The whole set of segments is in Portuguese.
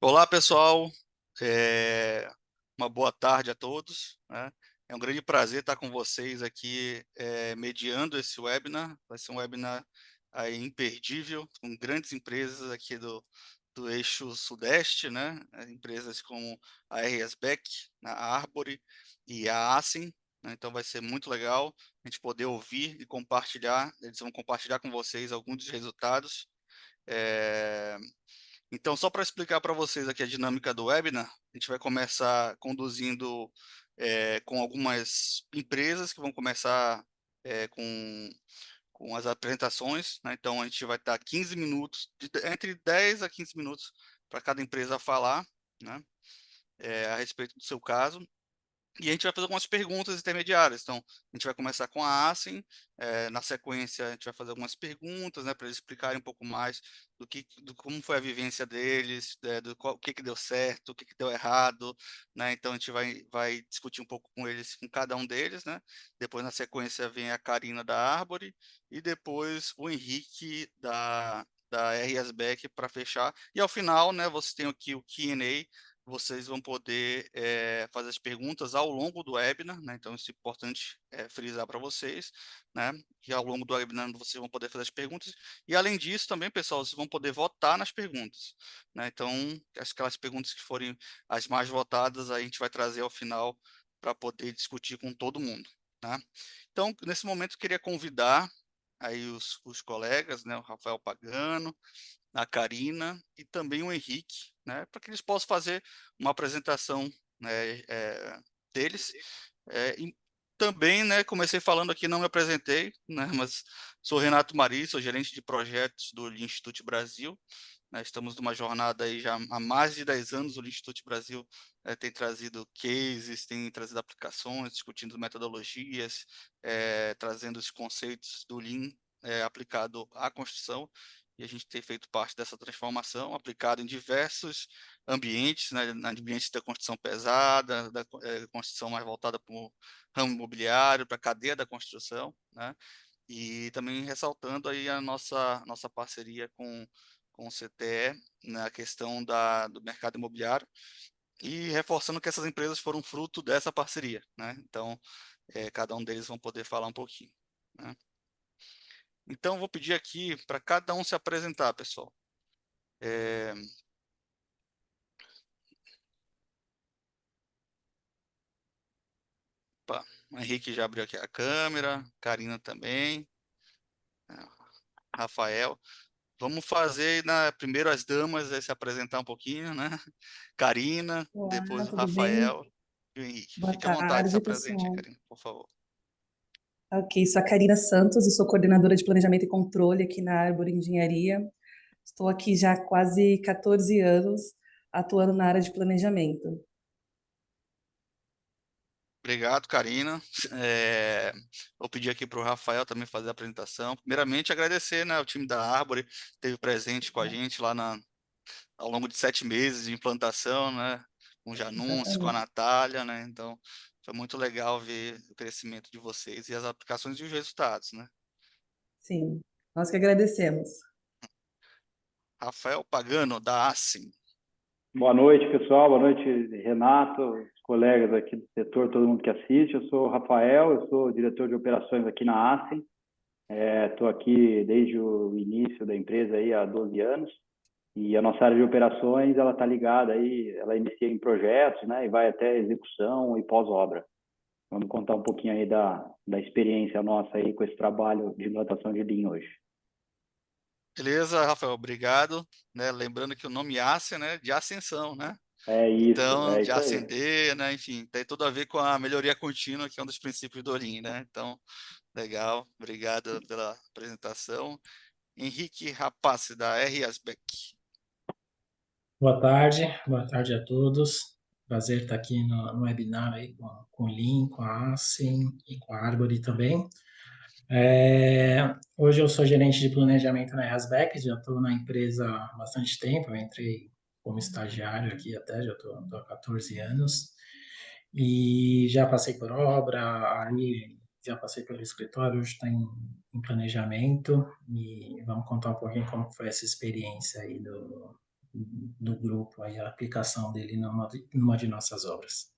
Olá, pessoal. É, Uma boa tarde a todos, né? É um grande prazer estar com vocês aqui, mediando esse webinar. Vai ser um webinar aí imperdível, com grandes empresas aqui do eixo Sudeste, né? Empresas como a RS Beck, a Arbori e a Assen, né? Então vai ser muito legal a gente poder ouvir e compartilhar. Eles vão compartilhar com vocês alguns dos resultados. É, então, só para explicar para vocês aqui a dinâmica do webinar, a gente vai começar conduzindo com algumas empresas que vão começar com as apresentações, né? Então, a gente vai dar 15 minutos, entre 10 a 15 minutos para cada empresa falar, né? A respeito do seu caso. E a gente vai fazer algumas perguntas intermediárias. Então, a gente vai começar com a Assen, na sequência a gente vai fazer algumas perguntas, né, para eles explicarem um pouco mais do como foi a vivência deles, o que deu certo, o que deu errado, né? Então, a gente vai discutir um pouco com eles, com cada um deles, né? Depois, na sequência, vem a Karina da Arbori e depois o Henrique da RS Beck para fechar. E ao final, né, você tem aqui o Q&A, vocês vão poder fazer as perguntas ao longo do webinar, né? Então, isso é importante frisar para vocês, né? Que ao longo do webinar vocês vão poder fazer as perguntas. E, além disso, também, pessoal, vocês vão poder votar nas perguntas, né? Então, aquelas perguntas que forem as mais votadas, a gente vai trazer ao final para poder discutir com todo mundo, né? Então, nesse momento, eu queria convidar aí os colegas, né? O Rafael Pagano, a Karina e também o Henrique, né, para que eles possam fazer uma apresentação, né, deles. E também, né, comecei falando aqui, não me apresentei, né, mas sou Renato Mari, sou gerente de projetos do Instituto Brasil. Né, estamos numa jornada aí já há mais de 10 anos. O Instituto Brasil tem trazido cases, tem trazido aplicações, discutindo metodologias, trazendo os conceitos do Lean aplicado à construção, e a gente tem feito parte dessa transformação, aplicado em diversos ambientes, né, ambientes da construção pesada, da construção mais voltada para o ramo imobiliário, para a cadeia da construção, né, e também ressaltando aí a nossa parceria com o CTE na questão do mercado imobiliário, e reforçando que essas empresas foram fruto dessa parceria, né? Então, cada um deles vão poder falar um pouquinho, né? Então, vou pedir aqui para cada um se apresentar, pessoal. É, Opa, o Henrique já abriu aqui a câmera, Karina também, né, Rafael. Vamos fazer primeiro as damas se apresentar um pouquinho, né? Karina, Olá, depois o tudo bem? Rafael e o Henrique. Boa Fique à vontade, se tarde, apresente, pessoal. Karina, por favor. Ok, sou a Karina Santos, eu sou coordenadora de planejamento e controle aqui na Arbor Engenharia. Estou aqui já há quase 14 anos atuando na área de planejamento. Obrigado, Karina. Vou pedir aqui para o Rafael também fazer a apresentação. Primeiramente, agradecer, né, ao time da Árvore, que esteve presente com a gente lá ao longo de 7 meses de implantação, né, com o Janunce, com a Exatamente. Natália, né, então foi muito legal ver o crescimento de vocês e as aplicações e os resultados, né. Sim, nós que agradecemos. Rafael Pagano, da Assim. Boa noite, pessoal. Boa noite, Renato, os colegas aqui do setor, todo mundo que assiste. Eu sou o Rafael, eu sou diretor de operações aqui na Assen. Estou aqui desde o início da empresa aí há 12 anos. E a nossa área de operações, ela está ligada aí, ela inicia em projetos, né, e vai até execução e pós-obra. Vamos contar um pouquinho aí da experiência nossa aí com esse trabalho de implantação de Lean hoje. Beleza, Rafael, obrigado. Né, lembrando que o nome Assim, né, de ascensão, né? Então, É de isso aí. ascender, né? Enfim, tem tudo a ver com a melhoria contínua, que é um dos princípios do Lean, né? Então, legal, obrigado pela apresentação. Henrique Rapace, da R. Asbeck. Boa tarde a todos. Prazer estar aqui no webinar aí com o Lean, com a Assim e com a Arbori também. Hoje eu sou gerente de planejamento na Erasbeck, já estou na empresa há bastante tempo, eu entrei como estagiário aqui até, já estou há 14 anos, e já passei por obra, aí já passei pelo escritório, hoje está em planejamento, e vamos contar um pouquinho como foi essa experiência aí do grupo, aí a aplicação dele numa de nossas obras.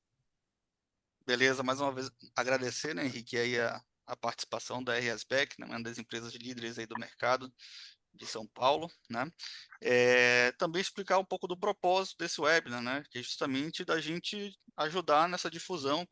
Beleza, mais uma vez agradecer, né, Henrique, aí a participação da RSBEC, né, uma das empresas líderes aí do mercado de São Paulo, né? Também explicar um pouco do propósito desse webinar, né? Que é justamente da gente ajudar nessa difusão,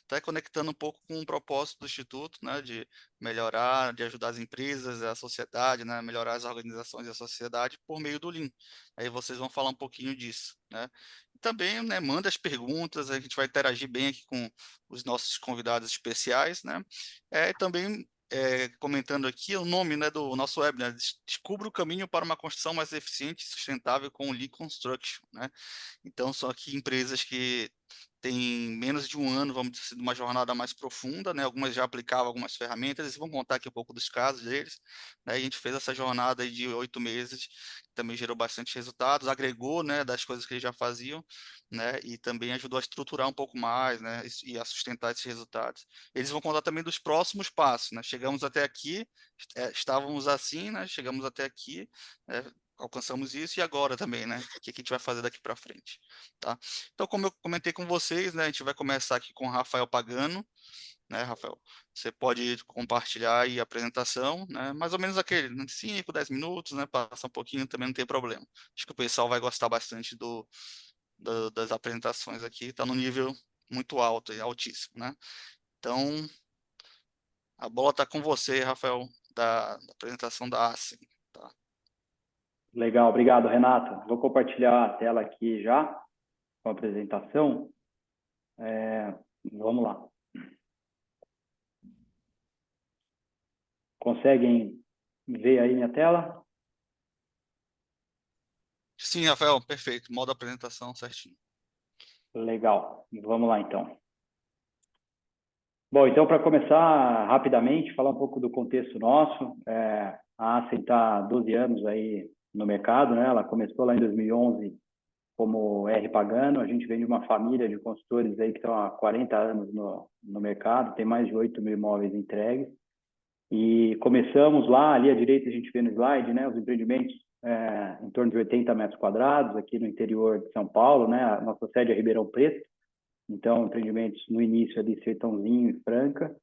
tá conectando um pouco com o propósito do Instituto, né? De melhorar, de ajudar as empresas, a sociedade, né? Melhorar as organizações e a sociedade por meio do Lean. Aí vocês vão falar um pouquinho disso, né? E também, né? Manda as perguntas, a gente vai interagir bem aqui com os nossos convidados especiais, né? Também comentando aqui o nome, né, do nosso webinar, Descubra o caminho para uma construção mais eficiente e sustentável com o Lean Construction, né? Então, são aqui empresas que têm menos de um ano, vamos dizer assim, de uma jornada mais profunda, né? Algumas já aplicavam algumas ferramentas, eles vão contar aqui um pouco dos casos deles, né? A gente fez essa jornada aí de 8 meses, que também gerou bastante resultados, agregou, né, das coisas que eles já faziam, né? E também ajudou a estruturar um pouco mais, né? E a sustentar esses resultados. Eles vão contar também dos próximos passos, né? Chegamos até aqui, estávamos assim, né? Chegamos até aqui, alcançamos isso e agora também, né? O que a gente vai fazer daqui para frente, tá? Então, como eu comentei com vocês, né? A gente vai começar aqui com o Rafael Pagano, né, Rafael? Você pode compartilhar aí a apresentação, né? Mais ou menos aquele, 5, 10 minutos, né? Passa um pouquinho, também não tem problema. Acho que o pessoal vai gostar bastante das apresentações aqui, está no nível muito alto e altíssimo, né? Então, a bola está com você, Rafael, da apresentação da ASEM, tá? Legal, obrigado, Renato. Vou compartilhar a tela aqui já, com a apresentação. Vamos lá. Conseguem ver aí minha tela? Sim, Rafael, perfeito. Modo apresentação certinho. Legal, vamos lá então. Bom, então para começar rapidamente, falar um pouco do contexto nosso, a ASEM está há 12 anos aí no mercado, né? Ela começou lá em 2011 como R Pagano, a gente vem de uma família de consultores aí que estão há 40 anos no mercado, tem mais de 8 mil imóveis entregues, e começamos lá, ali à direita a gente vê no slide, né, os empreendimentos em torno de 80 metros quadrados, aqui no interior de São Paulo, né, a nossa sede é Ribeirão Preto, então empreendimentos no início ali, Sertãozinho e Franca,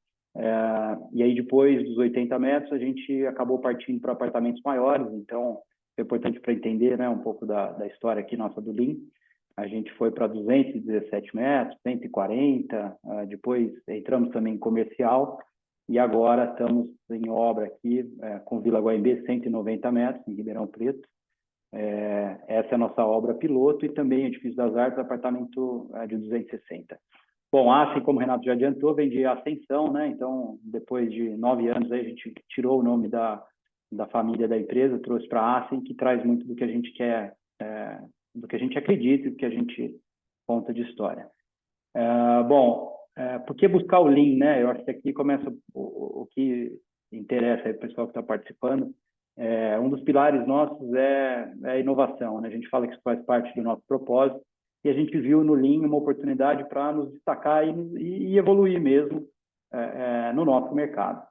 e aí depois dos 80 metros a gente acabou partindo para apartamentos maiores, então é importante para entender, né, um pouco da história aqui nossa do Lean. A gente foi para 217 metros, 140, depois entramos também em comercial, e agora estamos em obra aqui com Vila Guaimbê, 190 metros, em Ribeirão Preto. Essa é a nossa obra piloto, e também Edifício das Artes, apartamento de 260. Bom, a ASEM, como o Renato já adiantou, vem de ascensão, né? Então, depois de 9 anos, aí, a gente tirou o nome da família da empresa, trouxe para a ASEM, que traz muito do que a gente quer, do que a gente acredita e do que a gente conta de história. Por que buscar o Lean, né? Eu acho que aqui começa o que interessa aí para o pessoal que está participando. Um dos pilares nossos é a inovação, né? A gente fala que isso faz parte do nosso propósito, e a gente viu no Lean uma oportunidade para nos destacar e evoluir mesmo no nosso mercado.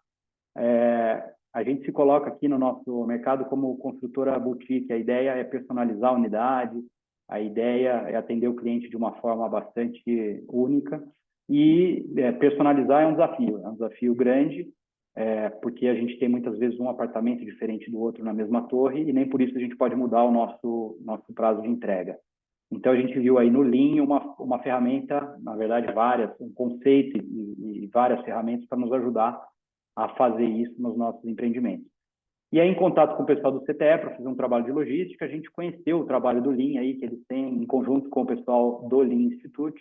A gente se coloca aqui no nosso mercado como construtora boutique. A ideia é personalizar a unidade, a ideia é atender o cliente de uma forma bastante única, e personalizar é um desafio grande, porque a gente tem muitas vezes um apartamento diferente do outro na mesma torre, e nem por isso a gente pode mudar o nosso prazo de entrega. Então, a gente viu aí no Lean uma ferramenta, na verdade várias, um conceito e várias ferramentas para nos ajudar a fazer isso nos nossos empreendimentos. E aí, em contato com o pessoal do CTE, para fazer um trabalho de logística, a gente conheceu o trabalho do Lean aí, que eles têm em conjunto com o pessoal do Lean Institute,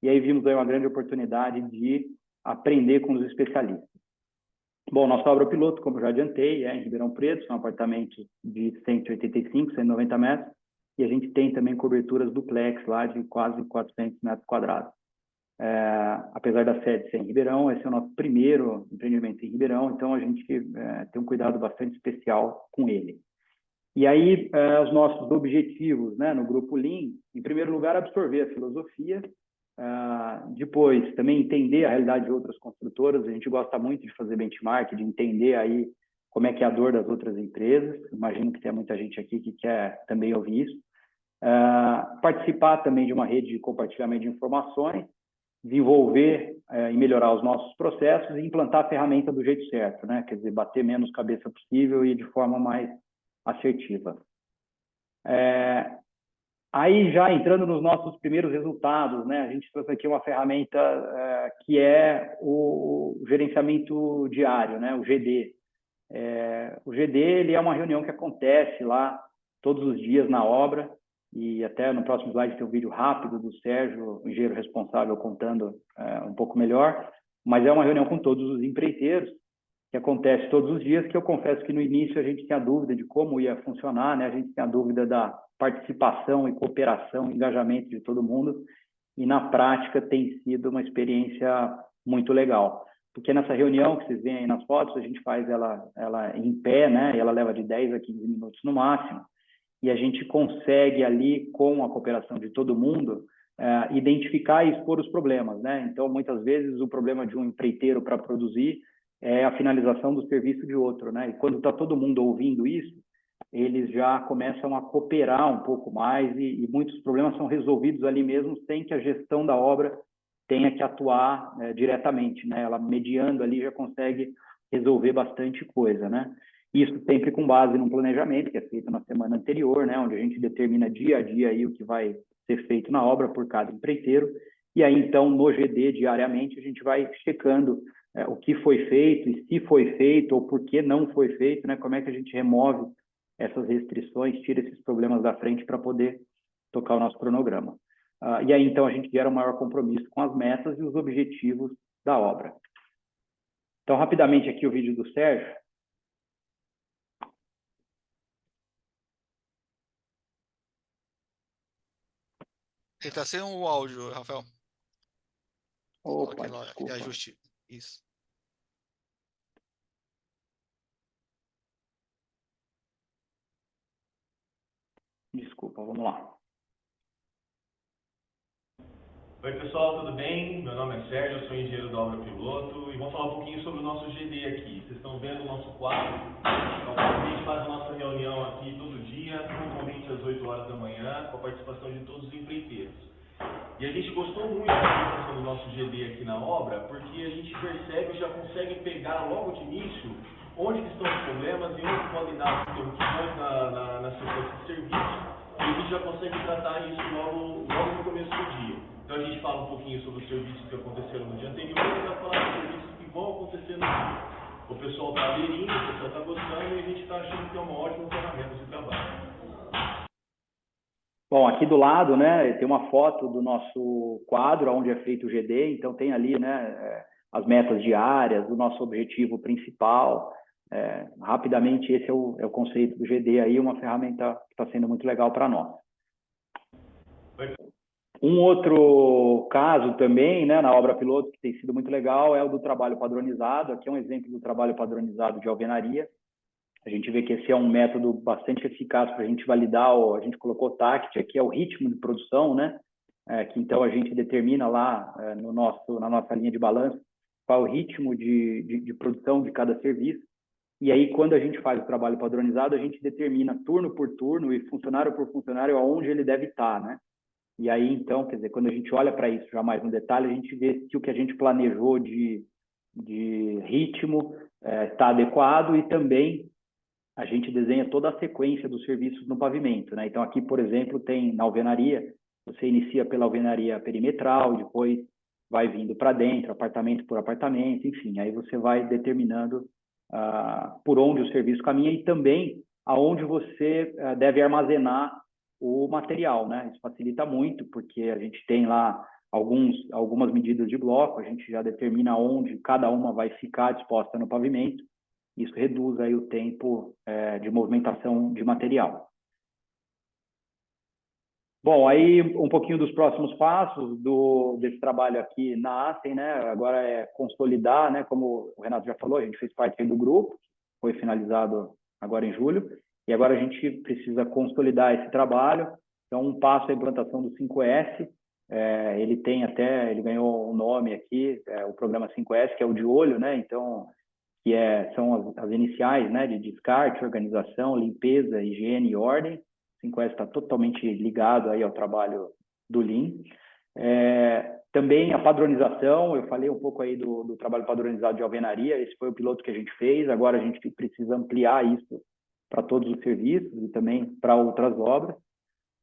e aí vimos aí uma grande oportunidade de aprender com os especialistas. Bom, nossa obra piloto, como eu já adiantei, é em Ribeirão Preto, são apartamentos de 185, 190 metros, e a gente tem também coberturas duplex lá de quase 400 metros quadrados. Apesar da sede ser em Ribeirão, esse é o nosso primeiro empreendimento em Ribeirão, então a gente tem um cuidado bastante especial com ele. E aí, os nossos objetivos, né, no Grupo Lean, em primeiro lugar, absorver a filosofia, depois também entender a realidade de outras construtoras. A gente gosta muito de fazer benchmark, de entender aí como é que é a dor das outras empresas. Imagino que tem muita gente aqui que quer também ouvir isso. Participar também de uma rede de compartilhamento de informações, desenvolver e melhorar os nossos processos e implantar a ferramenta do jeito certo, né? Quer dizer, bater menos cabeça possível e de forma mais assertiva. Aí, já entrando nos nossos primeiros resultados, né? A gente trouxe aqui uma ferramenta que é o gerenciamento diário, né? O GD. O GD ele é uma reunião que acontece lá todos os dias na obra, e até no próximo slide tem um vídeo rápido do Sérgio, o engenheiro responsável, contando um pouco melhor, mas é uma reunião com todos os empreiteiros, que acontece todos os dias, que eu confesso que no início a gente tinha dúvida de como ia funcionar, né? A gente tinha dúvida da participação e cooperação, engajamento de todo mundo, e na prática tem sido uma experiência muito legal. Porque nessa reunião que vocês veem aí nas fotos, a gente faz ela em pé, né? E ela leva de 10 a 15 minutos no máximo, e a gente consegue ali, com a cooperação de todo mundo, identificar e expor os problemas, né? Então, muitas vezes, o problema de um empreiteiro para produzir é a finalização do serviço de outro, né? E quando está todo mundo ouvindo isso, eles já começam a cooperar um pouco mais e muitos problemas são resolvidos ali mesmo, sem que a gestão da obra tenha que atuar diretamente, né? Ela, mediando ali, já consegue resolver bastante coisa, né? Isso sempre com base num planejamento que é feito na semana anterior, né? Onde a gente determina dia a dia aí o que vai ser feito na obra por cada empreiteiro. E aí, então, no GD, diariamente, a gente vai checando o que foi feito, e se foi feito, ou por que não foi feito, né? Como é que a gente remove essas restrições, tira esses problemas da frente para poder tocar o nosso cronograma. E aí, então, a gente gera um maior compromisso com as metas e os objetivos da obra. Então, rapidamente aqui o vídeo do Sérgio. Ele está sem o áudio, Rafael. Opa, Aquele desculpa. ajuste. Isso. Desculpa, vamos lá. Oi pessoal, tudo bem? Meu nome é Sérgio, eu sou engenheiro da obra piloto e vou falar um pouquinho sobre o nosso GD aqui. Vocês estão vendo o nosso quadro? Então, a gente faz a nossa reunião aqui todo dia, normalmente às 8 horas da manhã, com a participação de todos os empreiteiros. E a gente gostou muito da participação do nosso GD aqui na obra, porque a gente percebe e já consegue pegar logo de início onde estão os problemas e onde podem dar interrupções na sequência de serviço. E a gente já consegue tratar isso logo no começo do dia. Então a gente fala um pouquinho sobre os serviços que aconteceram no dia anterior e vai falar dos serviços que vão acontecer no dia. O pessoal está aderindo, o pessoal está gostando e a gente está achando que é uma ótima ferramenta de trabalho. Bom, aqui do lado, né, tem uma foto do nosso quadro, onde é feito o GD, então tem ali, né, as metas diárias, o nosso objetivo principal. Rapidamente, esse é o conceito do GD aí, uma ferramenta que está sendo muito legal para nós. Um outro caso também, né, na obra piloto, que tem sido muito legal, é o do trabalho padronizado. Aqui é um exemplo do trabalho padronizado de alvenaria. A gente vê que esse é um método bastante eficaz para a gente validar, a gente colocou TACT aqui, é o ritmo de produção, né? Que então a gente determina lá na nossa linha de balanço qual é o ritmo de produção de cada serviço. E aí, quando a gente faz o trabalho padronizado, a gente determina turno por turno e funcionário por funcionário aonde ele deve estar, né? E aí, então, quer dizer, quando a gente olha para isso já mais no detalhe, a gente vê se o que a gente planejou de ritmo está adequado, e também a gente desenha toda a sequência dos serviços no pavimento, né? Então, aqui, por exemplo, tem na alvenaria, você inicia pela alvenaria perimetral, depois vai vindo para dentro, apartamento por apartamento, enfim, aí você vai determinando por onde o serviço caminha e também aonde você deve armazenar o material, né? Isso facilita muito, porque a gente tem lá algumas medidas de bloco, a gente já determina onde cada uma vai ficar disposta no pavimento. Isso reduz aí o tempo de movimentação de material. Bom, aí um pouquinho dos próximos passos desse trabalho aqui na ASEM, né? Agora é consolidar, né? Como o Renato já falou, a gente fez parte do grupo, foi finalizado agora em julho, e agora a gente precisa consolidar esse trabalho. Então, um passo é a implantação do 5S. Ele ganhou um nome aqui, o programa 5S, que é o de olho, né? Então, são as iniciais, né? De descarte, organização, limpeza, higiene e ordem. 5S está totalmente ligado aí ao trabalho do Lean. Também a padronização, eu falei um pouco aí do trabalho padronizado de alvenaria, esse foi o piloto que a gente fez, agora a gente precisa ampliar isso para todos os serviços e também para outras obras.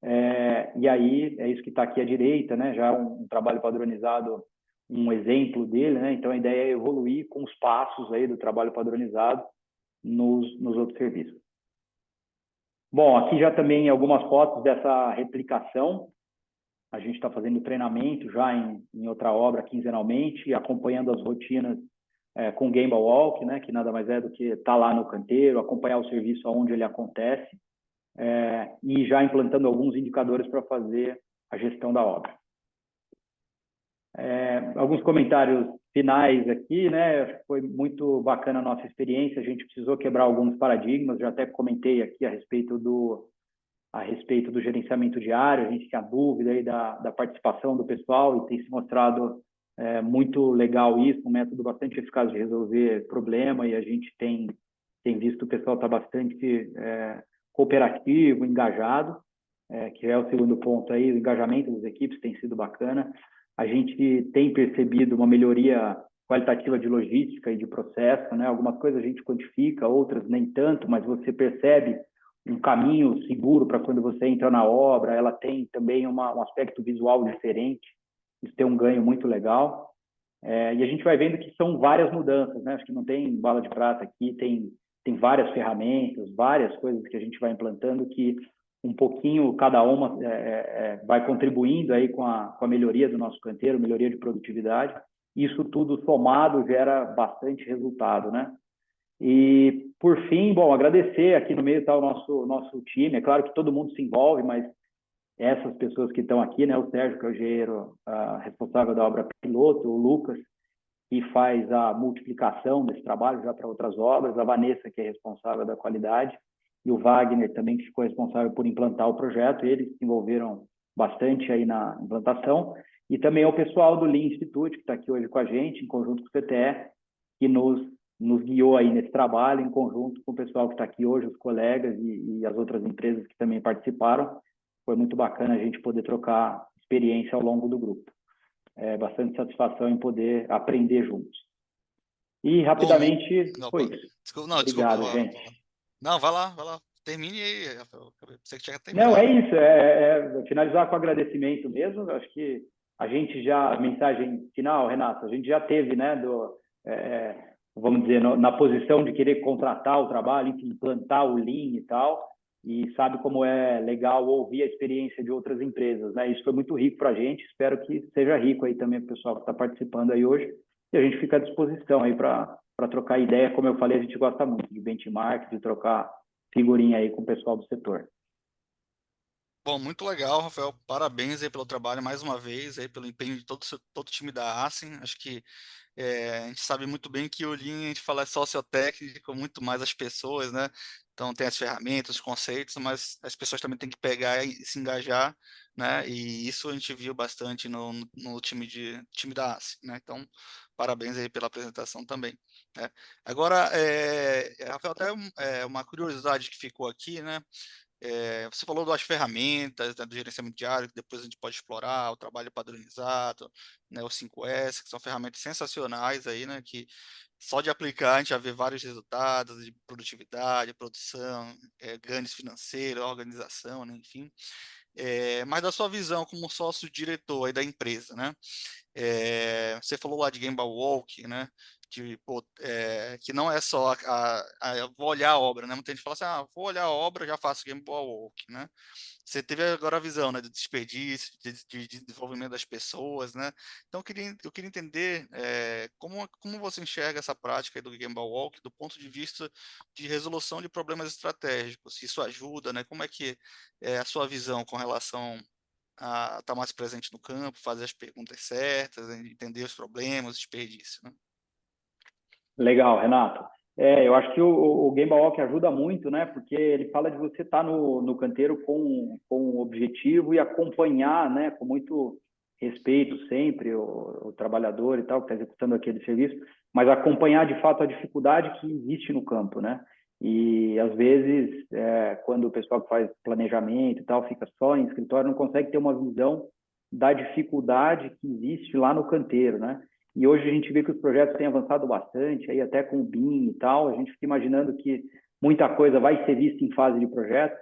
E aí, é isso que está aqui à direita, né? Já um trabalho padronizado, um exemplo dele, né? Então, a ideia é evoluir com os passos aí do trabalho padronizado nos outros serviços. Bom, aqui já também algumas fotos dessa replicação. A gente está fazendo treinamento já em outra obra quinzenalmente, acompanhando as rotinas com Gemba Walk, né? Que nada mais é do que estar lá no canteiro, acompanhar o serviço onde ele acontece, e já implantando alguns indicadores para fazer a gestão da obra. Alguns comentários finais aqui, né? Foi muito bacana a nossa experiência, a gente precisou quebrar alguns paradigmas, já até comentei aqui a respeito do gerenciamento diário, a gente tinha dúvida aí da participação do pessoal e tem se mostrado muito legal isso, um método bastante eficaz de resolver problema, e a gente tem visto o pessoal estar bastante cooperativo, engajado, que é o segundo ponto aí, o engajamento das equipes tem sido bacana. A gente tem percebido uma melhoria qualitativa de logística e de processo, né? Algumas coisas a gente quantifica, outras nem tanto, mas você percebe um caminho seguro para quando você entra na obra, ela tem também um aspecto visual diferente, isso tem um ganho muito legal. E a gente vai vendo que são várias mudanças, né? Acho que não tem bala de prata aqui, tem várias ferramentas, várias coisas que a gente vai implantando que um pouquinho cada uma vai contribuindo aí com a melhoria do nosso canteiro, melhoria de produtividade. Isso tudo somado gera bastante resultado, né? E, por fim, bom, agradecer, aqui no meio está o nosso time, é claro que todo mundo se envolve, mas essas pessoas que estão aqui, né, o Sérgio, que é o engenheiro responsável da obra piloto, o Lucas, que faz a multiplicação desse trabalho já para outras obras, a Vanessa, que é responsável da qualidade, e o Wagner também, que ficou responsável por implantar o projeto, eles se envolveram bastante aí na implantação, e também o pessoal do Lean Institute, que está aqui hoje com a gente, em conjunto com o CTE, que nos guiou aí nesse trabalho, em conjunto com o pessoal que está aqui hoje, os colegas e as outras empresas que também participaram. Foi muito bacana a gente poder trocar experiência ao longo do grupo. Bastante satisfação em poder aprender juntos. E, rapidamente, foi isso. Desculpa, Obrigado, desculpa. gente. Não, vai lá. Termine aí, Rafael. Você que tinha terminado. Não, é isso. Finalizar com agradecimento mesmo. Acho que a gente já, mensagem final, Renato, a gente já teve, né, vamos dizer, na posição de querer contratar o trabalho, enfim, implantar o Lean e tal, e sabe como é legal ouvir a experiência de outras empresas, né? Isso foi muito rico para a gente, espero que seja rico aí também para o pessoal que está participando aí hoje, e a gente fica à disposição aí para trocar ideia. Como eu falei, a gente gosta muito de benchmark, de trocar figurinha aí com o pessoal do setor. Bom, muito legal, Rafael. Parabéns aí pelo trabalho mais uma vez, aí pelo empenho de todo o time da Assen. Acho que a gente sabe muito bem que o Lean, a gente fala sociotécnico, muito mais as pessoas, né? Então tem as ferramentas, os conceitos, mas as pessoas também têm que pegar e se engajar, né? E isso a gente viu bastante no time da Assen, né? Então, parabéns aí pela apresentação também, né? Agora, Rafael, até uma curiosidade que ficou aqui, né? Você falou das ferramentas, né, do gerenciamento diário, que depois a gente pode explorar, o trabalho padronizado, né, o 5S, que são ferramentas sensacionais aí, né, que só de aplicar a gente já vê vários resultados de produtividade, produção, ganhos financeiros, organização, né, enfim. Mas da sua visão como sócio-diretor aí da empresa, né? Você falou lá de Gemba Walk, né? Que não é só vou olhar a obra, né? Muita gente fala assim, vou olhar a obra, já faço Gemba Walk, né? Você teve agora a visão, né, do desperdício, de desenvolvimento das pessoas, né? Então eu queria entender como você enxerga essa prática aí do Gemba Walk do ponto de vista de resolução de problemas estratégicos, se isso ajuda, né? Como é que é a sua visão com relação a estar mais presente no campo, fazer as perguntas certas, entender os problemas, o desperdício, né? Legal, Renato. Eu acho que o Gemba Walk ajuda muito, né? Porque ele fala de você estar no canteiro com um objetivo e acompanhar, né? Com muito respeito sempre o trabalhador e tal que está executando aquele serviço, mas acompanhar de fato a dificuldade que existe no campo, né? E, às vezes, quando o pessoal que faz planejamento e tal fica só em escritório, não consegue ter uma visão da dificuldade que existe lá no canteiro, né? E hoje a gente vê que os projetos têm avançado bastante, aí até com o BIM e tal, a gente fica imaginando que muita coisa vai ser vista em fase de projeto,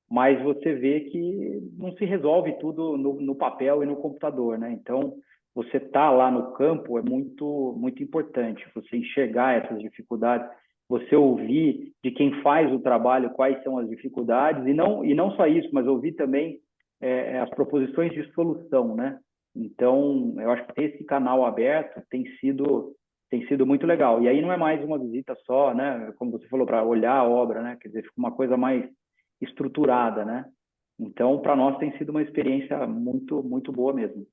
mas você vê que não se resolve tudo no papel e no computador, né? Então, você estar lá no campo é muito importante, você enxergar essas dificuldades, você ouvir de quem faz o trabalho quais são as dificuldades, e não só isso, mas ouvir também as proposições de solução, né? Então, eu acho que ter esse canal aberto tem sido muito legal. E aí não é mais uma visita só, né? Como você falou, para olhar a obra, né? Quer dizer, fica uma coisa mais estruturada, né? Então, para nós tem sido uma experiência muito boa mesmo.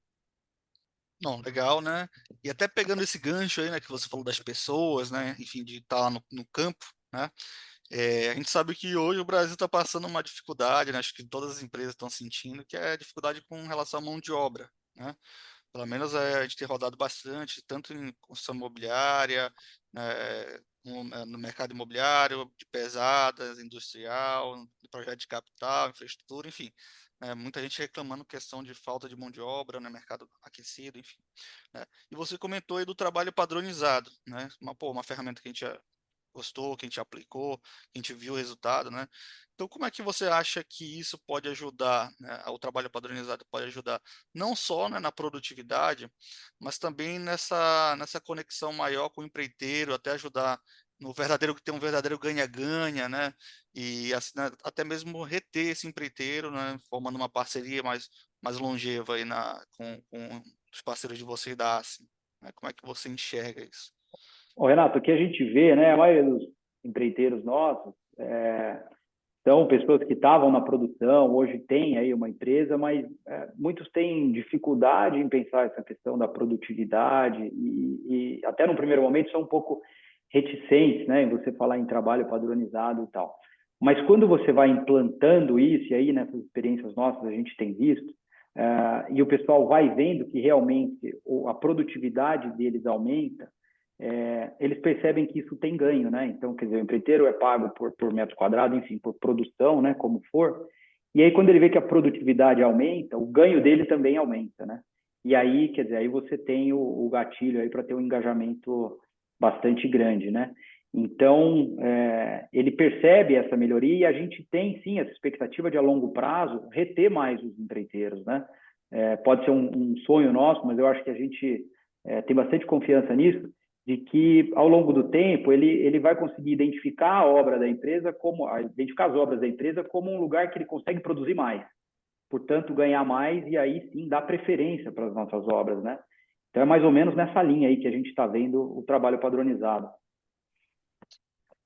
Não, legal, né? E até pegando esse gancho aí, né, que você falou das pessoas, né? Enfim, de estar lá no campo, né? A gente sabe que hoje o Brasil está passando uma dificuldade, né? Acho que todas as empresas estão sentindo, que é a dificuldade com relação à mão de obra, né? Pelo menos a gente tem rodado bastante, tanto em construção imobiliária, no mercado imobiliário, de pesadas, industrial, de projeto de capital, infraestrutura, enfim. Muita gente reclamando questão de falta de mão de obra, né, mercado aquecido, enfim. Né? E você comentou aí do trabalho padronizado, né? Uma ferramenta que a gente já gostou, que a gente aplicou, que a gente viu o resultado, né? Então, como é que você acha que isso pode ajudar, né? O trabalho padronizado pode ajudar não só, né, na produtividade, mas também nessa conexão maior com o empreiteiro, até ajudar no verdadeiro que tem um verdadeiro ganha-ganha, né? E assim, né, até mesmo reter esse empreiteiro, né? Formando uma parceria mais longeva aí com os parceiros de vocês da ASSIM, né? Como é que você enxerga isso? Ô, Renato, o que a gente vê, né? A maioria dos empreiteiros nossos são pessoas que estavam na produção, hoje tem aí uma empresa, mas muitos têm dificuldade em pensar essa questão da produtividade e até no primeiro momento são um pouco reticentes, né, em você falar em trabalho padronizado e tal. Mas quando você vai implantando isso, e aí nessas experiências nossas a gente tem visto, e o pessoal vai vendo que realmente a produtividade deles aumenta, eles percebem que isso tem ganho, né? Então, quer dizer, o empreiteiro é pago por metro quadrado, enfim, por produção, né? Como for. E aí, quando ele vê que a produtividade aumenta, o ganho dele também aumenta, né? E aí, quer dizer, aí você tem o gatilho aí para ter um engajamento bastante grande, né? Então, ele percebe essa melhoria e a gente tem, sim, essa expectativa de, a longo prazo, reter mais os empreiteiros, né? Pode ser um sonho nosso, mas eu acho que a gente tem bastante confiança nisso, de que, ao longo do tempo, ele vai conseguir identificar a obra da empresa identificar as obras da empresa como um lugar que ele consegue produzir mais, portanto, ganhar mais e aí sim dar preferência para as nossas obras, né? Então, é mais ou menos nessa linha aí que a gente está vendo o trabalho padronizado.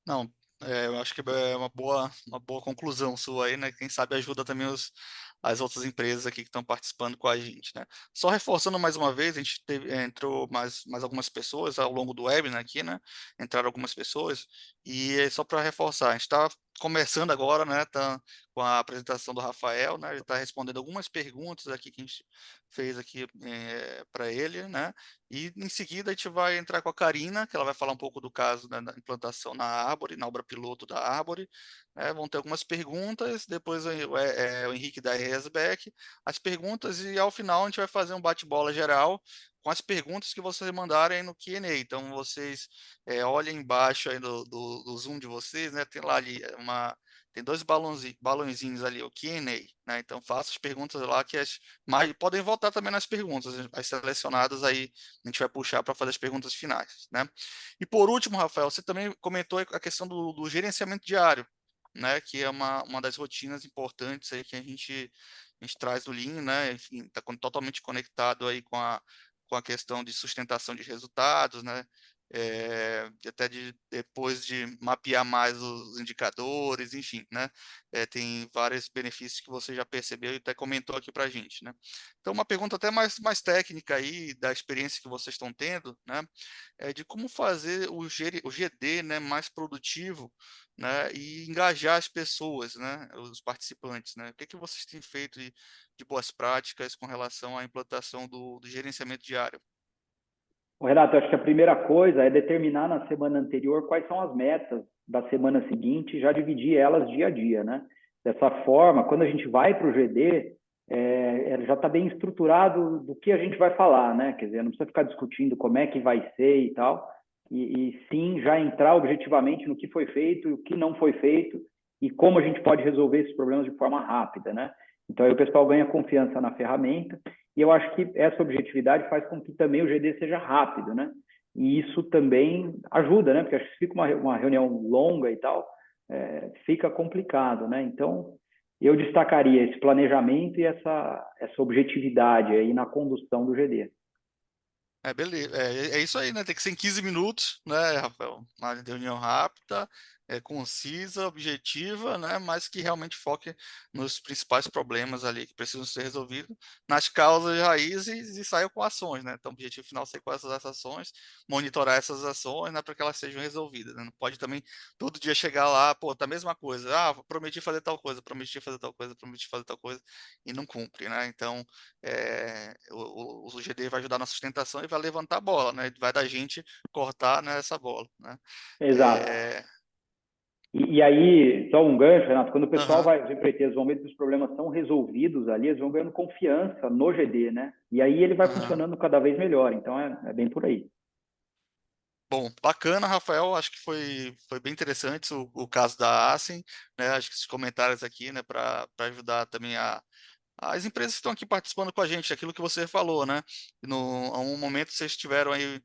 Não, eu acho que é uma boa conclusão sua aí, né? Quem sabe ajuda também as outras empresas aqui que estão participando com a gente, né? Só reforçando mais uma vez, a gente entrou mais algumas pessoas ao longo do webinar aqui, né? Entraram algumas pessoas e só para reforçar, a gente está começando agora, né? Tá com a apresentação do Rafael, né? Ele está respondendo algumas perguntas aqui que a gente fez aqui para ele, né? E em seguida a gente vai entrar com a Karina, que ela vai falar um pouco do caso, né, da implantação na Árvore, na obra piloto da Árvore. Vão ter algumas perguntas, depois o Henrique da Resbeck, as perguntas, e ao final a gente vai fazer um bate-bola geral com as perguntas que vocês mandarem no Q&A. Então vocês olhem embaixo aí do Zoom de vocês, né? Tem lá ali tem dois balãozinhos ali, o Q&A, né? Então faça as perguntas lá mas podem voltar também nas perguntas, as selecionadas aí a gente vai puxar para fazer as perguntas finais, né? E por último, Rafael, você também comentou a questão do gerenciamento diário, né? Que é uma das rotinas importantes aí que a gente traz do Lean, né? Enfim, está totalmente conectado aí com a questão de sustentação de resultados, né? Até depois de mapear mais os indicadores, enfim, né? Tem vários benefícios que você já percebeu e até comentou aqui para a gente, né? Então, uma pergunta até mais técnica aí, da experiência que vocês estão tendo, né? De como fazer o GD, né, mais produtivo, né? E engajar as pessoas, né? Os participantes, né? O que vocês têm feito de boas práticas com relação à implantação do gerenciamento diário? Renato, eu acho que a primeira coisa é determinar na semana anterior quais são as metas da semana seguinte e já dividir elas dia a dia, né? Dessa forma, quando a gente vai para o GD, já está bem estruturado do que a gente vai falar, né? Quer dizer, não precisa ficar discutindo como é que vai ser e tal, e sim já entrar objetivamente no que foi feito e o que não foi feito e como a gente pode resolver esses problemas de forma rápida, né? Então, aí o pessoal ganha confiança na ferramenta e eu acho que essa objetividade faz com que também o GD seja rápido, né? E isso também ajuda, né? Porque acho que se fica uma reunião longa e tal, fica complicado, né? Então, eu destacaria esse planejamento e essa objetividade aí na condução do GD. Beleza. É isso aí, né? Tem que ser em 15 minutos, né, Rafael? Uma reunião rápida, concisa, objetiva, né? Mas que realmente foque nos principais problemas ali que precisam ser resolvidos, nas causas raízes e saia com ações, né? Então, o objetivo final é ser com essas ações, monitorar essas ações, né, para que elas sejam resolvidas, né? Não pode também todo dia chegar lá, pô, tá a mesma coisa. Ah, prometi fazer tal coisa, prometi fazer tal coisa, prometi fazer tal coisa, e não cumpre, né? Então, o GD vai ajudar na sustentação e vai levantar a bola, né? Vai da gente cortar, né, essa bola, né? Exato. E aí, só um gancho, Renato, quando o pessoal Aham. vai ver para os momentos que os problemas são resolvidos ali, eles vão ganhando confiança no GD, né? E aí ele vai funcionando cada vez melhor, então é bem por aí. Bom, bacana, Rafael. Acho que foi bem interessante o caso da Assen, né? Acho que esses comentários aqui, né, para ajudar também as empresas que estão aqui participando com a gente, aquilo que você falou, né? A um momento vocês estiveram aí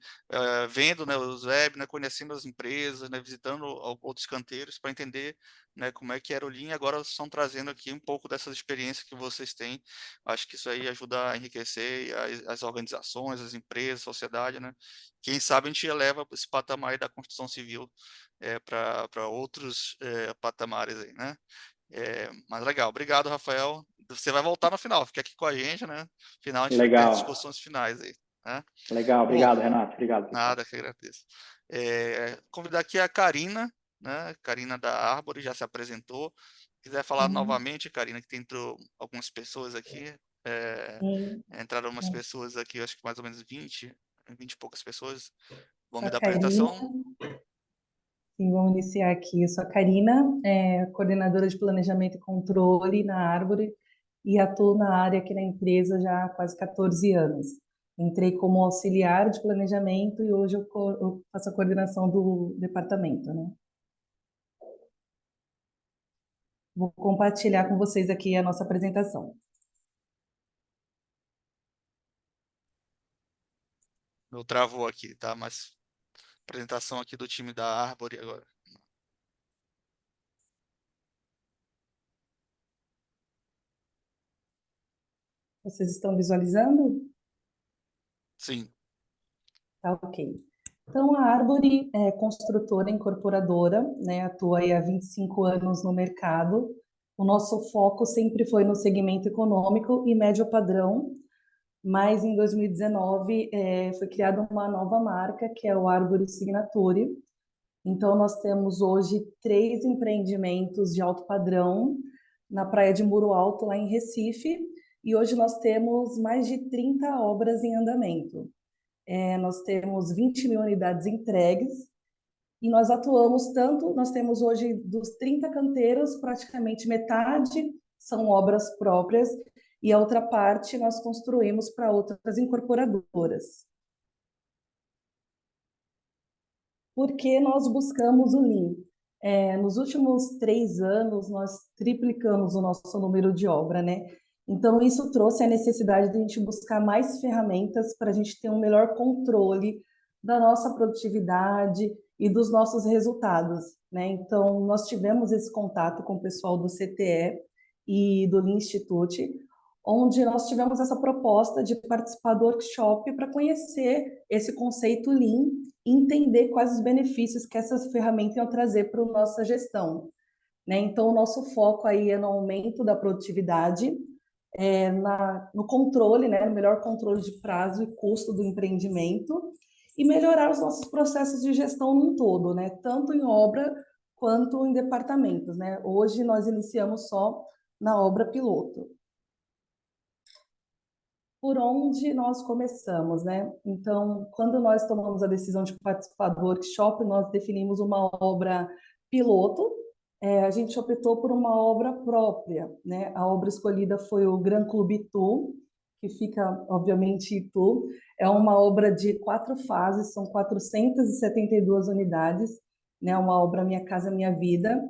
vendo, né, os web, né, conhecendo as empresas, né, visitando outros canteiros para entender, né, como é que era o Lean, e agora estão trazendo aqui um pouco dessas experiências que vocês têm. Acho que isso aí ajuda a enriquecer as organizações, as empresas, a sociedade, né? Quem sabe a gente eleva esse patamar aí da construção civil para outros patamares aí, né? Mas legal, obrigado, Rafael. Você vai voltar no final, fica aqui com a gente, né? No final a gente tem as Legal, discussões finais aí, né? legal. Bom, Obrigado, Renato. Obrigado, pessoal. nada que agradeço. Convidar aqui a Karina, né? Karina da Árvore já se apresentou. Quiser falar Sim, novamente, Karina, que entrou algumas pessoas aqui. sim. Entraram umas pessoas aqui, acho que mais ou menos 20 e poucas pessoas. Vão Sou me a dar a Karina. apresentação. Sim, vamos iniciar aqui. Eu sou a Karina, coordenadora de planejamento e controle na Árvore e atuo na área aqui na empresa já há quase 14 anos. Entrei como auxiliar de planejamento e hoje eu faço a coordenação do departamento, né? Vou compartilhar com vocês aqui a nossa apresentação. Meu travou aqui, tá? Mas apresentação aqui do time da Árvore agora. Vocês estão visualizando? Sim. Tá, ok. Então, a Árvore é construtora incorporadora, né, atua aí há 25 anos no mercado. O nosso foco sempre foi no segmento econômico e médio padrão, mas em 2019 foi criada uma nova marca, que é o Árvore Signature. Então, nós temos hoje 3 empreendimentos de alto padrão na Praia de Muro Alto, lá em Recife, e hoje nós temos mais de 30 obras em andamento. Nós temos 20 mil unidades entregues e nós atuamos tanto, nós temos hoje dos 30 canteiros, praticamente metade são obras próprias e a outra parte nós construímos para outras incorporadoras. Por que nós buscamos o Lean? Nos últimos 3 anos, nós triplicamos o nosso número de obra, né? Então, isso trouxe a necessidade de a gente buscar mais ferramentas para a gente ter um melhor controle da nossa produtividade e dos nossos resultados, né? Então, nós tivemos esse contato com o pessoal do CTE e do Lean Institute, onde nós tivemos essa proposta de participar do workshop para conhecer esse conceito Lean e entender quais os benefícios que essas ferramentas iam trazer para a nossa gestão, né? Então, o nosso foco aí é no aumento da produtividade, no controle, né, no melhor controle de prazo e custo do empreendimento e melhorar os nossos processos de gestão num todo, né, tanto em obra quanto em departamentos, né? Hoje nós iniciamos só na obra piloto. por onde nós começamos, né? Então, quando nós tomamos a decisão de participar do workshop, nós definimos uma obra piloto. A gente optou por uma obra própria, né? A obra escolhida foi o Gran Club Itu, que fica, obviamente, em Itu. É uma obra de 4 fases, são 472 unidades, né? Uma obra Minha Casa Minha Vida.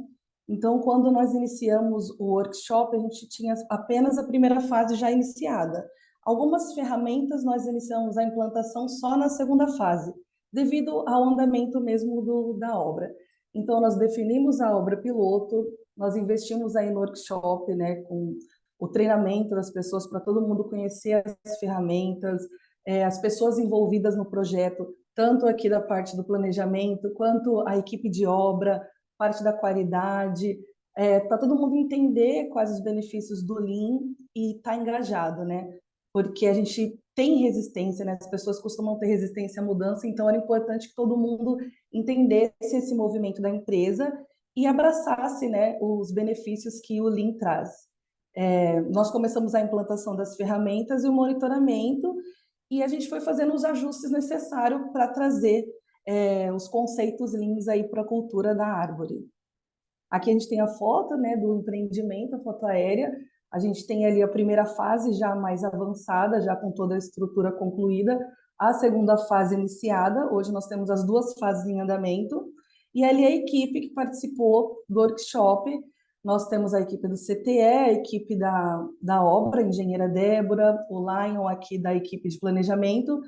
Então, quando nós iniciamos o workshop, a gente tinha apenas a primeira fase já iniciada. Algumas ferramentas nós iniciamos a implantação só na segunda fase, devido ao andamento mesmo da obra. Então, nós definimos a obra piloto, nós investimos aí no workshop, né, com o treinamento das pessoas para todo mundo conhecer as ferramentas, as pessoas envolvidas no projeto, tanto aqui da parte do planejamento, quanto a equipe de obra, parte da qualidade, para todo mundo entender quais os benefícios do Lean e estar engajado, né? Porque a gente tem resistência, né? As pessoas costumam ter resistência à mudança, então era importante que todo mundo entendesse esse movimento da empresa e abraçasse, né, os benefícios que o Lean traz. Nós começamos a implantação das ferramentas e o monitoramento, e a gente foi fazendo os ajustes necessários para trazer os conceitos Leans aí para a cultura da Árvore. Aqui a gente tem a foto, né, do empreendimento, a foto aérea. A gente tem ali a primeira fase já mais avançada, já com toda a estrutura concluída, a segunda fase iniciada. Hoje nós temos as 2 fases em andamento. E ali a equipe que participou do workshop. Nós temos a equipe do CTE, a equipe da obra, a engenheira Débora, o Lion aqui da equipe de planejamento,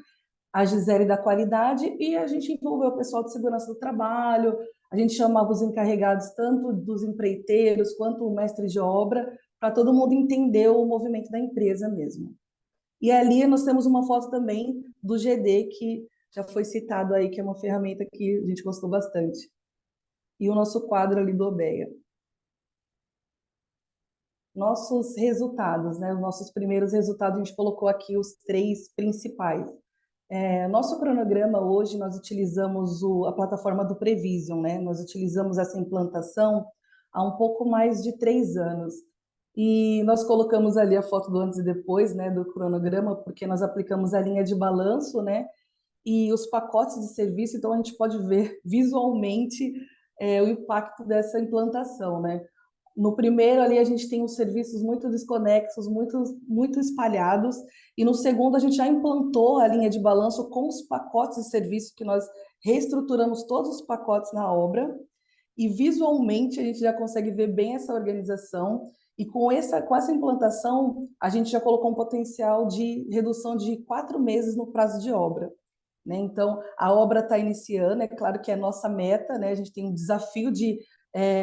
a Gisele da qualidade, e a gente envolveu o pessoal de segurança do trabalho, a gente chamava os encarregados tanto dos empreiteiros quanto o mestre de obra, para todo mundo entender o movimento da empresa mesmo. E ali nós temos uma foto também do GD, que já foi citado aí, que é uma ferramenta que a gente gostou bastante. E o nosso quadro ali do OBEA. Nossos resultados, né? Os nossos primeiros resultados, a gente colocou aqui os 3 principais. Nosso cronograma hoje, nós utilizamos a plataforma do Prevision, né? Nós utilizamos essa implantação há um pouco mais de 3 anos. E nós colocamos ali a foto do antes e depois, né, do cronograma, porque nós aplicamos a linha de balanço, né, e os pacotes de serviço, então a gente pode ver visualmente o impacto dessa implantação, né. No primeiro ali a gente tem os serviços muito desconexos, muito espalhados, e no segundo a gente já implantou a linha de balanço com os pacotes de serviço, que nós reestruturamos todos os pacotes na obra, e visualmente a gente já consegue ver bem essa organização, e com essa implantação a gente já colocou um potencial de redução de 4 meses no prazo de obra, né? Então a obra está iniciando, é claro que é nossa meta, né? A gente tem um desafio de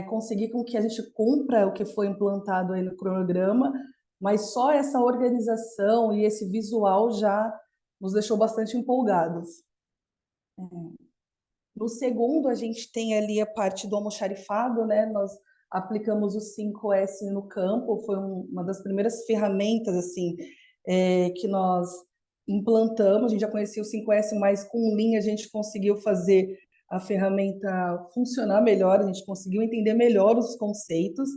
conseguir com que a gente cumpra o que foi implantado aí no cronograma, mas só essa organização e esse visual já nos deixou bastante empolgados. No segundo, a gente tem ali a parte do almoxarifado, né? Nós aplicamos o 5S no campo, foi uma das primeiras ferramentas assim, que nós implantamos. A gente já conhecia o 5S, mas com o Lean a gente conseguiu fazer a ferramenta funcionar melhor, a gente conseguiu entender melhor os conceitos.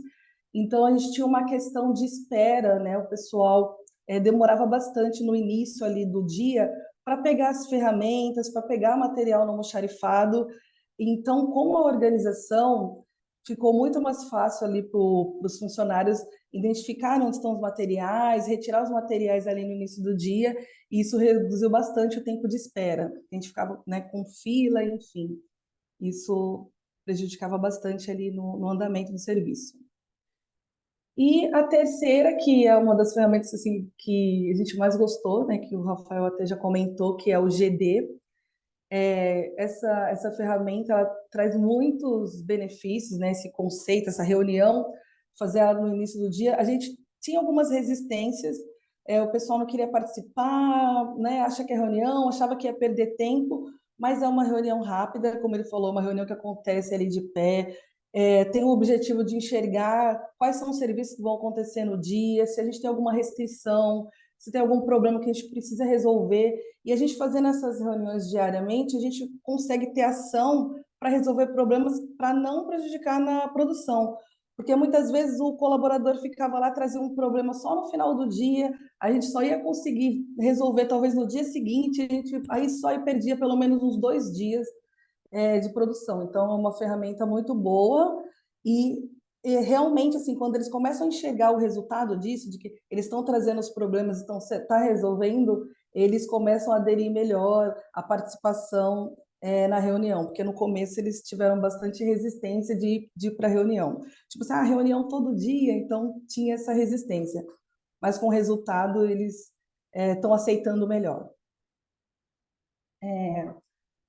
Então, a gente tinha uma questão de espera, né? O pessoal demorava bastante no início ali do dia para pegar as ferramentas, para pegar material no almoxarifado. Então, com a organização, ficou muito mais fácil ali para os funcionários identificar onde estão os materiais, retirar os materiais ali no início do dia, e isso reduziu bastante o tempo de espera. A gente ficava, né, com fila, enfim. Isso prejudicava bastante ali no andamento do serviço. E a terceira, que é uma das ferramentas assim, que a gente mais gostou, né, que o Rafael até já comentou, que é o GD. Essa ferramenta ela traz muitos benefícios, né, esse conceito, essa reunião, fazer ela no início do dia. A gente tinha algumas resistências, o pessoal não queria participar, né, acha que é reunião, achava que ia perder tempo, mas é uma reunião rápida, como ele falou, uma reunião que acontece ali de pé, tem o objetivo de enxergar quais são os serviços que vão acontecer no dia, se a gente tem alguma restrição, se tem algum problema que a gente precisa resolver. E a gente fazendo essas reuniões diariamente, a gente consegue ter ação para resolver problemas, para não prejudicar na produção. porque muitas vezes o colaborador ficava lá, trazia um problema só no final do dia, a gente só ia conseguir resolver talvez no dia seguinte, a gente aí só perdia pelo menos uns 2 dias de produção. Então, é uma ferramenta muito boa e realmente, assim, quando eles começam a enxergar o resultado disso, de que eles estão trazendo os problemas, estão tá resolvendo, eles começam a aderir melhor à participação na reunião, porque no começo eles tiveram bastante resistência de ir para a reunião. Tipo assim, reunião todo dia, então tinha essa resistência. Mas com o resultado eles estão aceitando melhor.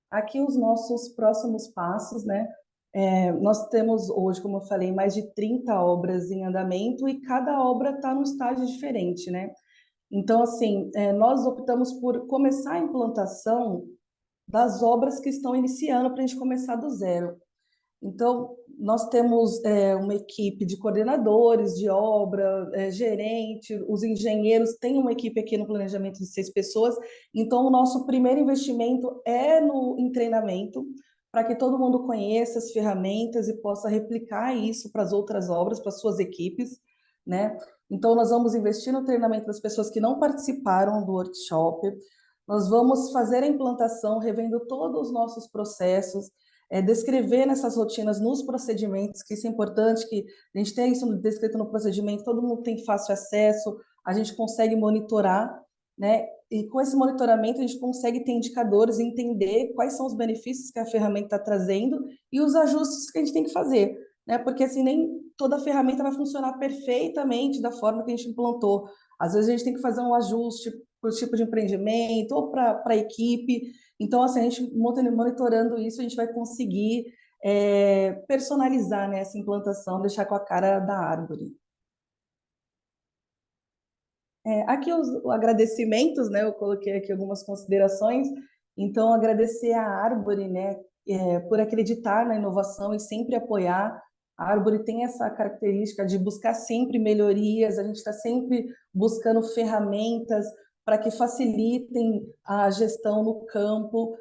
Aqui os nossos próximos passos, né? Nós temos hoje, como eu falei, mais de 30 obras em andamento e cada obra está num estágio diferente, né? Então, assim, nós optamos por começar a implantação das obras que estão iniciando para a gente começar do zero. Então, nós temos uma equipe de coordenadores de obra, gerente, os engenheiros, tem uma equipe aqui no planejamento de 6 pessoas. Então, o nosso primeiro investimento é em treinamento, para que todo mundo conheça as ferramentas e possa replicar isso para as outras obras, para as suas equipes, né? Então, nós vamos investir no treinamento das pessoas que não participaram do workshop. Nós vamos fazer a implantação, revendo todos os nossos processos, descrever nessas rotinas, nos procedimentos, que isso é importante, que a gente tenha isso descrito no procedimento, todo mundo tem fácil acesso, a gente consegue monitorar, né? E com esse monitoramento a gente consegue ter indicadores e entender quais são os benefícios que a ferramenta está trazendo e os ajustes que a gente tem que fazer, né? Porque assim, nem toda ferramenta vai funcionar perfeitamente da forma que a gente implantou. Às vezes a gente tem que fazer um ajuste para o tipo de empreendimento ou para a equipe. Então, assim, a gente monitorando isso, a gente vai conseguir personalizar, né, essa implantação, deixar com a cara da árvore. Aqui os agradecimentos, né, eu coloquei aqui algumas considerações. Então, agradecer à Árvore, né, por acreditar na inovação e sempre apoiar. A Árvore tem essa característica de buscar sempre melhorias, a gente está sempre buscando ferramentas para que facilitem a gestão no campo.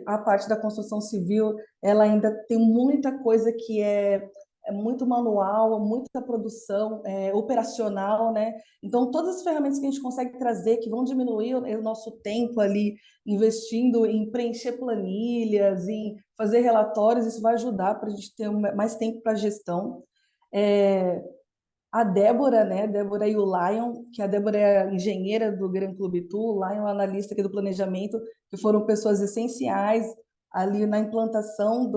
A parte da construção civil, ela ainda tem muita coisa que é muito manual, muita produção operacional, né? Então, todas as ferramentas que a gente consegue trazer, que vão diminuir o nosso tempo ali, investindo em preencher planilhas, em fazer relatórios, isso vai ajudar para a gente ter mais tempo para gestão. A Débora, né? Débora e o Lion, que a Débora é a engenheira do Gran Clube Tu, o Lion é o analista aqui do planejamento, que foram pessoas essenciais ali na implantação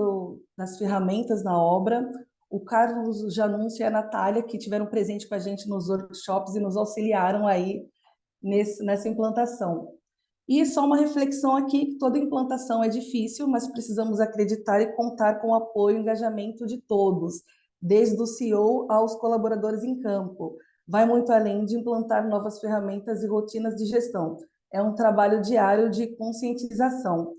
das ferramentas na obra. O Carlos Janúncio e a Natália, que tiveram presente com a gente nos workshops e nos auxiliaram aí nessa implantação. E só uma reflexão aqui, que toda implantação é difícil, mas precisamos acreditar e contar com o apoio e engajamento de todos, desde o CEO aos colaboradores em campo. Vai muito além de implantar novas ferramentas e rotinas de gestão. É um trabalho diário de conscientização.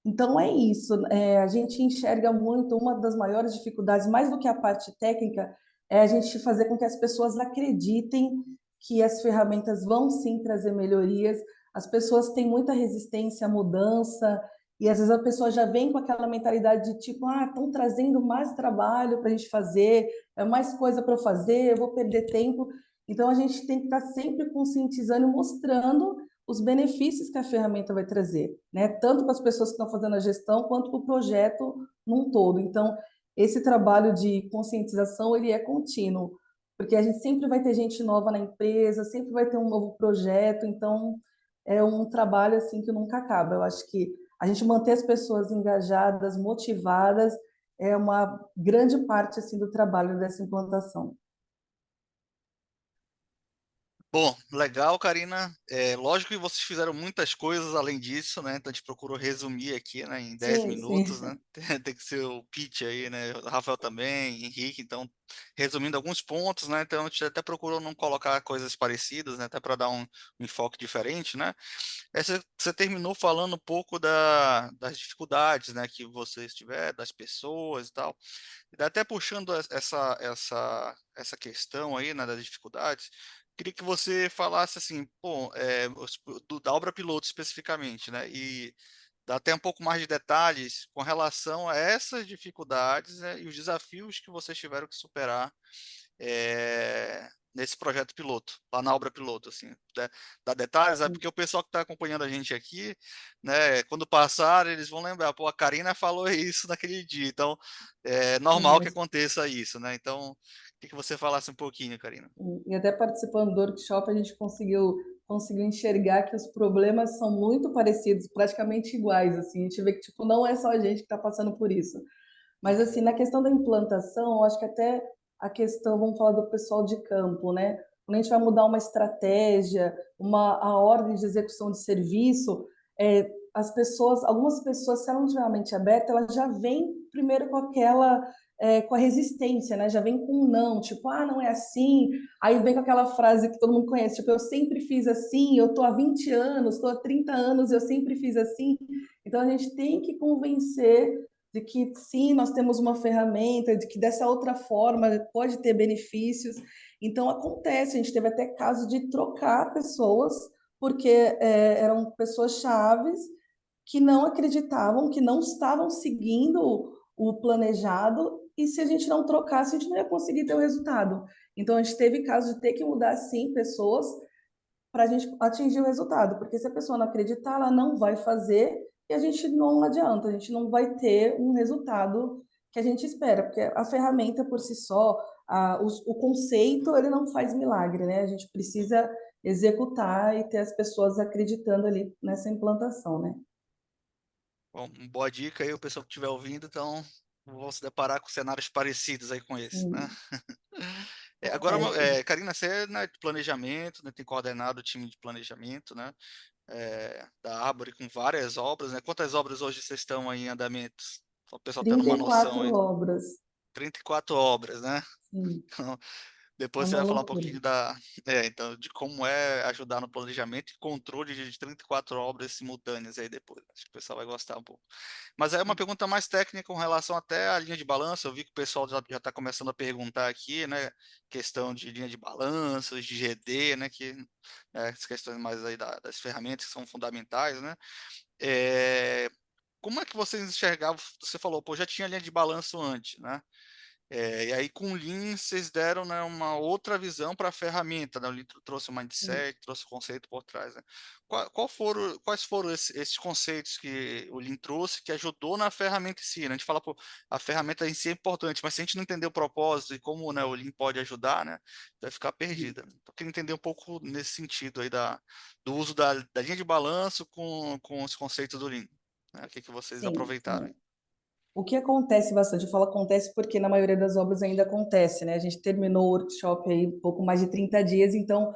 Então, é isso. A gente enxerga muito, uma das maiores dificuldades, mais do que a parte técnica, é a gente fazer com que as pessoas acreditem que as ferramentas vão sim trazer melhorias. As pessoas têm muita resistência à mudança, e às vezes a pessoa já vem com aquela mentalidade de tipo, estão trazendo mais trabalho para a gente fazer, é mais coisa para eu fazer, eu vou perder tempo. Então, a gente tem que estar sempre conscientizando e mostrando os benefícios que a ferramenta vai trazer, né? Tanto para as pessoas que estão fazendo a gestão, quanto para o projeto num todo. Então, esse trabalho de conscientização, ele é contínuo, porque a gente sempre vai ter gente nova na empresa, sempre vai ter um novo projeto, então é um trabalho assim que nunca acaba. Eu acho que a gente manter as pessoas engajadas, motivadas, é uma grande parte assim do trabalho dessa implantação. Bom, legal, Karina. Lógico que vocês fizeram muitas coisas além disso, né? Então a gente procurou resumir aqui, né, em 10 Sim, minutos, sim. né? Tem que ser o pitch aí, né? O Rafael também, Henrique, então, resumindo alguns pontos, né? Então a gente até procurou não colocar coisas parecidas, né? Até para dar um enfoque diferente, né? Você terminou falando um pouco das dificuldades, né? Que vocês tiveram, das pessoas e tal. E até puxando essa questão aí, né, das dificuldades, queria que você falasse assim, pô, da obra piloto especificamente, né, e dar até um pouco mais de detalhes com relação a essas dificuldades, né, e os desafios que vocês tiveram que superar nesse projeto piloto, lá na obra piloto, assim, dar detalhes, porque o pessoal que está acompanhando a gente aqui, né, quando passar, eles vão lembrar, pô, a Karina falou isso naquele dia, então é normal que aconteça isso, né? Então, queria que você falasse um pouquinho, Karina. E até participando do workshop, a gente conseguiu enxergar que os problemas são muito parecidos, praticamente iguais, assim, a gente vê que, tipo, não é só a gente que está passando por isso. Mas, assim, na questão da implantação, eu acho que até a questão, vamos falar do pessoal de campo, né? Quando a gente vai mudar uma estratégia, a ordem de execução de serviço, algumas pessoas, se ela não tiver a mente aberta, ela já vem primeiro com a resistência, né? Já vem com um não, tipo, não é assim. Aí vem com aquela frase que todo mundo conhece, tipo, eu sempre fiz assim, eu tô há 20 anos, tô há 30 anos, eu sempre fiz assim. Então, a gente tem que convencer de que sim, nós temos uma ferramenta, de que dessa outra forma pode ter benefícios. Então, acontece, a gente teve até caso de trocar pessoas, porque eram pessoas chaves que não acreditavam, que não estavam seguindo o planejado, e se a gente não trocasse, a gente não ia conseguir ter o resultado. Então, a gente teve caso de ter que mudar, sim, pessoas para a gente atingir o resultado, porque se a pessoa não acreditar, ela não vai fazer e a gente não adianta, a gente não vai ter um resultado que a gente espera, porque a ferramenta por si só, o conceito, ele não faz milagre, né? A gente precisa executar e ter as pessoas acreditando ali nessa implantação, né? Bom, boa dica aí, o pessoal que estiver ouvindo, então vão se deparar com cenários parecidos aí com esse, né? Agora, Karina, você é, né, de planejamento, né, tem coordenado o time de planejamento, né, da Árvore com várias obras, né? Quantas obras hoje vocês estão aí em andamento? Só o pessoal tendo uma noção 34 aí. obras. 34 obras, né? Sim, Então, é depois você uma vai falar um loucura. pouquinho então, de como é ajudar no planejamento e controle de 34 obras simultâneas aí depois. Acho que o pessoal vai gostar um pouco. Mas é uma pergunta mais técnica com relação até à linha de balanço. Eu vi que o pessoal já está começando a perguntar aqui, né? Questão de linha de balanço, de GD, né? Que as questões mais aí das ferramentas que são fundamentais, né? Como é que vocês enxergavam? Você falou, pô, já tinha linha de balanço antes, né? E aí com o Lean vocês deram, né, uma outra visão para a ferramenta, né? O Lean trouxe o mindset, trouxe o conceito por trás, né? Quais foram esses conceitos que o Lean trouxe que ajudou na ferramenta em si, né? A gente fala, pô, a ferramenta em si é importante, mas se a gente não entender o propósito e como, né, o Lean pode ajudar, né, vai ficar perdida. Eu queria entender um pouco nesse sentido aí do uso da linha de balanço com os conceitos do Lean, né? O que vocês Sim. aproveitaram aí? O que acontece bastante, eu falo acontece porque na maioria das obras ainda acontece, né? A gente terminou o workshop aí um pouco mais de 30 dias, então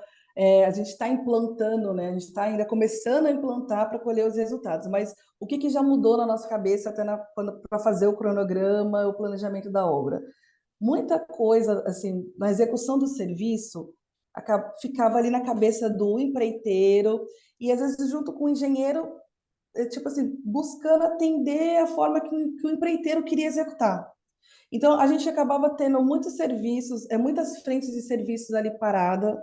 a gente está implantando, né? A gente está ainda começando a implantar para colher os resultados. Mas o que já mudou na nossa cabeça até para fazer o cronograma, o planejamento da obra? Muita coisa, assim, na execução do serviço, ficava ali na cabeça do empreiteiro e às vezes junto com o engenheiro tipo assim, buscando atender a forma que o empreiteiro queria executar. Então, a gente acabava tendo muitos serviços, muitas frentes de serviços ali parada.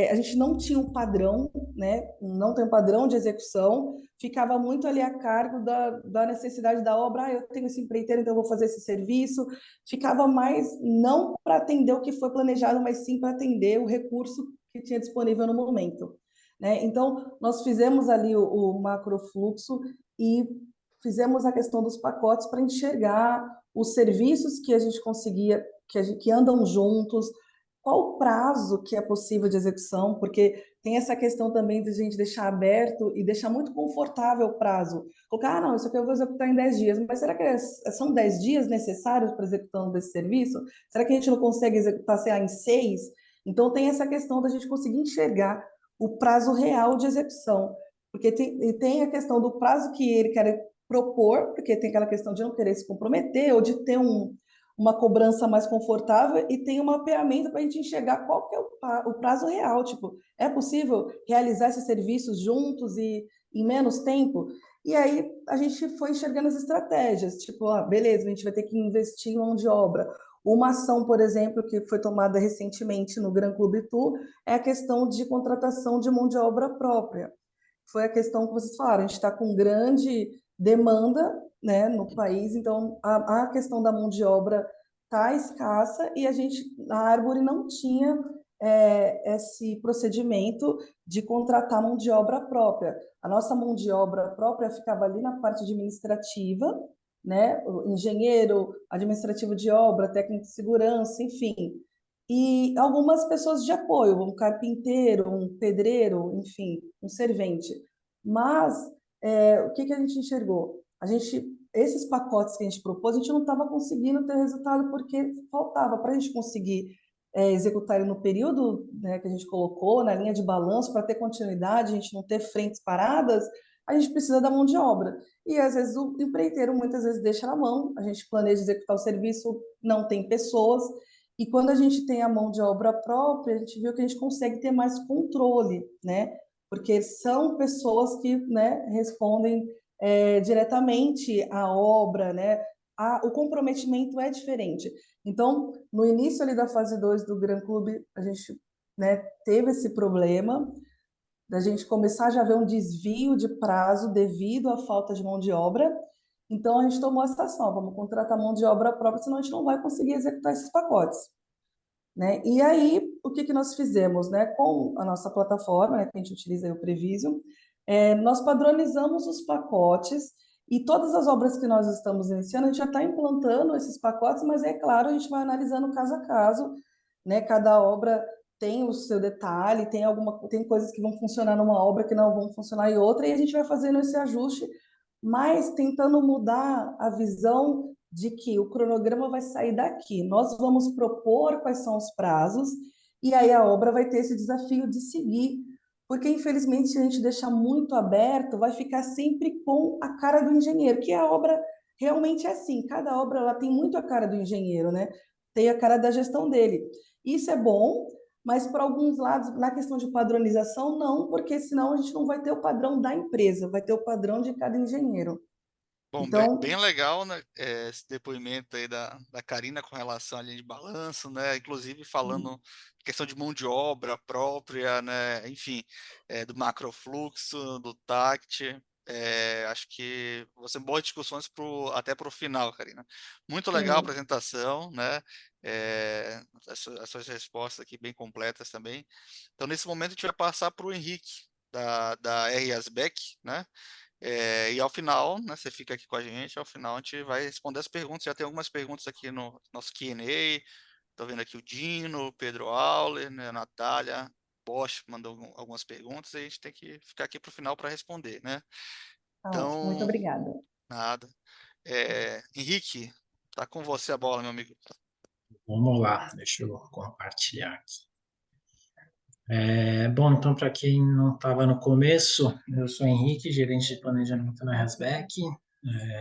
A gente não tinha um padrão, né? Não tem um padrão de execução. Ficava muito ali a cargo da necessidade da obra. Eu tenho esse empreiteiro, então eu vou fazer esse serviço. Ficava mais não para atender o que foi planejado, mas sim para atender o recurso que tinha disponível no momento, né? Então, nós fizemos ali o macrofluxo e fizemos a questão dos pacotes para enxergar os serviços que a gente conseguia, que andam juntos, qual o prazo que é possível de execução, porque tem essa questão também de a gente deixar aberto e deixar muito confortável o prazo. Colocar, não, isso aqui eu vou executar em 10 dias, mas será que são 10 dias necessários para a execução desse serviço? Será que a gente não consegue executar, sei lá, em 6? Então, tem essa questão da gente conseguir enxergar o prazo real de execução, porque tem a questão do prazo que ele quer propor, porque tem aquela questão de não querer se comprometer ou de ter uma cobrança mais confortável e tem um mapeamento para a gente enxergar qual que é o prazo real, tipo, é possível realizar esses serviços juntos e em menos tempo? E aí a gente foi enxergando as estratégias, tipo, beleza, a gente vai ter que investir em mão de obra. Uma ação, por exemplo, que foi tomada recentemente no Gran Clube Tour é a questão de contratação de mão de obra própria. foi a questão que vocês falaram, a gente está com grande demanda, né, no país, então a questão da mão de obra está escassa e a Árvore não tinha esse procedimento de contratar mão de obra própria. A nossa mão de obra própria ficava ali na parte administrativa, né, o engenheiro, administrativo de obra, técnico de segurança, enfim, e algumas pessoas de apoio, um carpinteiro, um pedreiro, enfim, um servente. Mas o que a gente enxergou? Esses pacotes que a gente propôs, a gente não estava conseguindo ter resultado porque faltava para a gente conseguir executar ele no período, né, que a gente colocou, na linha de balanço, para ter continuidade, a gente não ter frentes paradas, a gente precisa da mão de obra. E às vezes o empreiteiro muitas vezes deixa na mão, a gente planeja executar o serviço, não tem pessoas, e quando a gente tem a mão de obra própria, a gente viu que a gente consegue ter mais controle, né? Porque são pessoas que, né, respondem diretamente à obra, né? O comprometimento é diferente. Então, no início ali da fase 2 do Gran Clube, a gente, né, teve esse problema da gente começar já a ver um desvio de prazo devido à falta de mão de obra. Então, a gente tomou essa ação, vamos contratar mão de obra própria, senão a gente não vai conseguir executar esses pacotes, né? E aí, o que nós fizemos, né? Com a nossa plataforma, né, que a gente utiliza aí o Prevision, nós padronizamos os pacotes e todas as obras que nós estamos iniciando, a gente já está implantando esses pacotes, mas é claro, a gente vai analisando caso a caso, né? Cada obra tem o seu detalhe, tem coisas que vão funcionar numa obra que não vão funcionar em outra, e a gente vai fazendo esse ajuste, mas tentando mudar a visão de que o cronograma vai sair daqui. Nós vamos propor quais são os prazos, e aí a obra vai ter esse desafio de seguir, porque infelizmente, se a gente deixar muito aberto, vai ficar sempre com a cara do engenheiro, que a obra realmente é assim, cada obra ela tem muito a cara do engenheiro, né? Tem a cara da gestão dele. Isso é bom, mas por alguns lados, na questão de padronização, não, porque senão a gente não vai ter o padrão da empresa, vai ter o padrão de cada engenheiro. Bom, bem Então, legal, né, esse depoimento aí da Karina com relação à linha de balanço, né, inclusive falando questão de mão de obra própria, né, enfim, do macrofluxo, do TACT, acho que vão ser boas discussões até para o final, Karina. Muito legal a sim. apresentação, né, as suas respostas aqui bem completas também. Então, nesse momento, a gente vai passar para o Henrique, da R. Asbeck, né, e ao final, né, você fica aqui com a gente, ao final a gente vai responder as perguntas. Já tem algumas perguntas aqui no nosso Q&A. Estou vendo aqui o Dino, o Pedro Auler, né, a Natália Bosch mandou algumas perguntas e a gente tem que ficar aqui para o final para responder, né? Tá ótimo, muito Então, obrigada. nada. Henrique, tá com você a bola, meu amigo. Vamos lá, deixa eu compartilhar aqui. Bom, então, para quem não estava no começo, eu sou Henrique, gerente de planejamento na Hasbeck,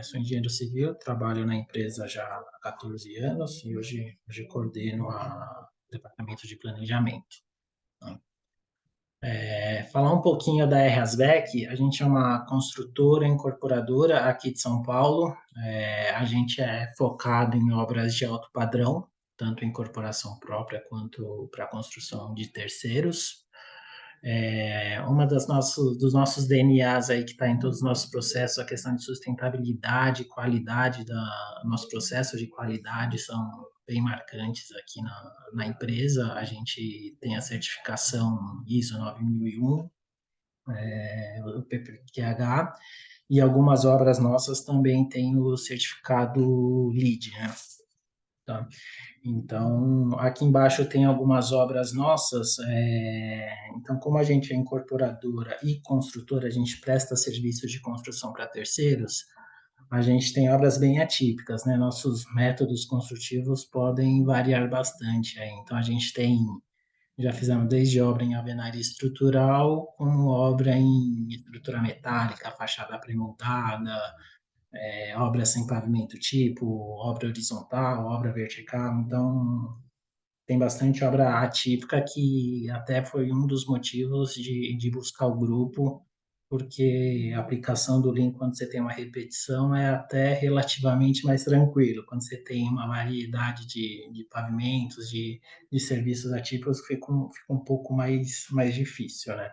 sou engenheiro civil, trabalho na empresa já há 14 anos e hoje coordeno o departamento de planejamento. Tá? Falar um pouquinho da R. Hasbeck, a gente é uma construtora incorporadora aqui de São Paulo, a gente é focado em obras de alto padrão, tanto incorporação própria quanto para construção de terceiros. Uma dos nossos DNAs aí que está em todos os nossos processos, a questão de sustentabilidade, qualidade do nosso processo de qualidade são bem marcantes aqui na empresa. A gente tem a certificação ISO 9001, o PPQH, e algumas obras nossas também têm o certificado LEED, né? Tá? Então, aqui embaixo tem algumas obras nossas. Então, como a gente é incorporadora e construtora, a gente presta serviços de construção para terceiros, a gente tem obras bem atípicas, né? Nossos métodos construtivos podem variar bastante. Então, a gente já fizemos desde obra em alvenaria estrutural, como obra em estrutura metálica, fachada pré-moldada, obra sem pavimento tipo, obra horizontal, obra vertical. Então, tem bastante obra atípica que até foi um dos motivos de buscar o grupo, porque a aplicação do Lean, quando você tem uma repetição, é até relativamente mais tranquilo. Quando você tem uma variedade de pavimentos, de serviços atípicos, fica um pouco mais difícil, né?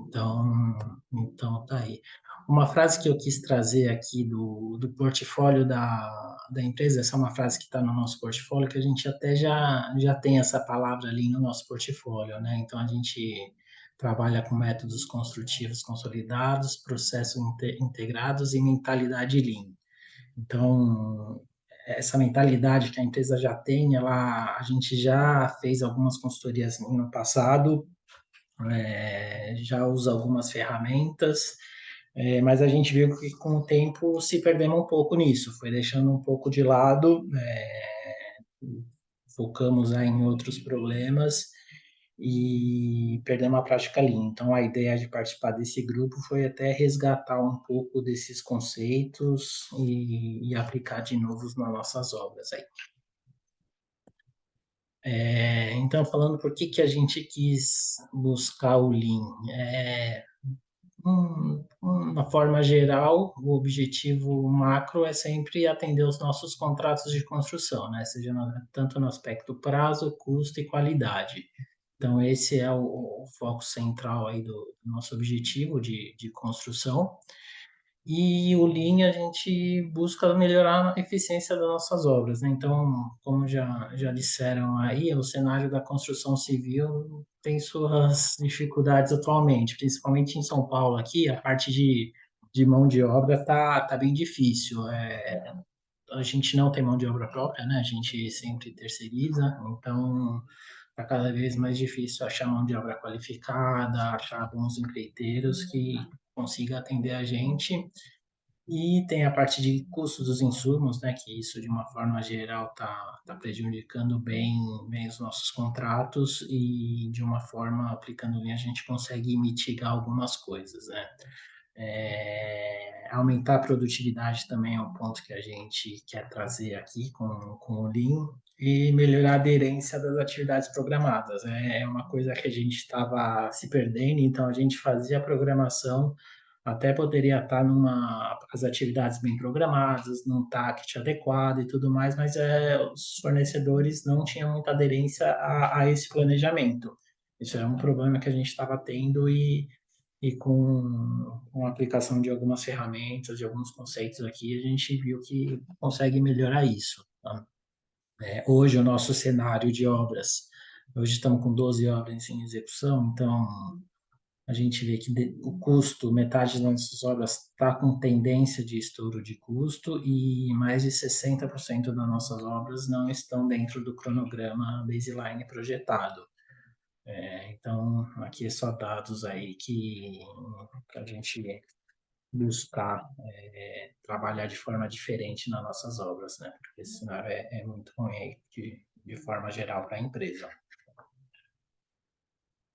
Então tá aí. Uma frase que eu quis trazer aqui do portfólio da empresa, essa é uma frase que está no nosso portfólio, que a gente até já tem essa palavra ali no nosso portfólio, né? Então a gente trabalha com métodos construtivos consolidados, processos integrados e mentalidade Lean. Então, essa mentalidade que a empresa já tem, a gente já fez algumas consultorias no passado, já usa algumas ferramentas, mas a gente viu que com o tempo se perdemos um pouco nisso, foi deixando um pouco de lado, focamos aí em outros problemas e perdemos a prática Lean. Então, a ideia de participar desse grupo foi até resgatar um pouco desses conceitos e aplicar de novo nas nossas obras aí. Então, falando por que a gente quis buscar o Lean. Uma forma geral, o objetivo macro é sempre atender os nossos contratos de construção, né? Seja tanto no aspecto prazo, custo e qualidade. Então, esse é o foco central aí do nosso objetivo de construção. E o Lean a gente busca melhorar a eficiência das nossas obras, né? Então, como já disseram aí, o cenário da construção civil tem suas dificuldades atualmente, principalmente em São Paulo aqui, a parte de mão de obra tá bem difícil. A gente não tem mão de obra própria, né? A gente sempre terceiriza, então tá cada vez mais difícil achar mão de obra qualificada, achar bons empreiteiros que consiga atender a gente. E tem a parte de custos dos insumos, né, que isso de uma forma geral tá prejudicando bem os nossos contratos e de uma forma aplicando Lean a gente consegue mitigar algumas coisas, né. Aumentar a produtividade também é um ponto que a gente quer trazer aqui com o Lean e melhorar a aderência das atividades programadas. É uma coisa que a gente estava se perdendo, então a gente fazia a programação, até poderia estar as atividades bem programadas, num TACT adequado e tudo mais, mas os fornecedores não tinham muita aderência a esse planejamento. Isso é um problema que a gente estava tendo e com a aplicação de algumas ferramentas, de alguns conceitos aqui, a gente viu que consegue melhorar isso. Tá? Hoje, o nosso cenário de obras, hoje estamos com 12 obras em execução, então a gente vê que o custo, metade das nossas obras está com tendência de estouro de custo e mais de 60% das nossas obras não estão dentro do cronograma baseline projetado. Então, aqui é só dados aí que a gente buscar trabalhar de forma diferente nas nossas obras, né? Porque esse cenário é muito ruim aí de forma geral para a empresa.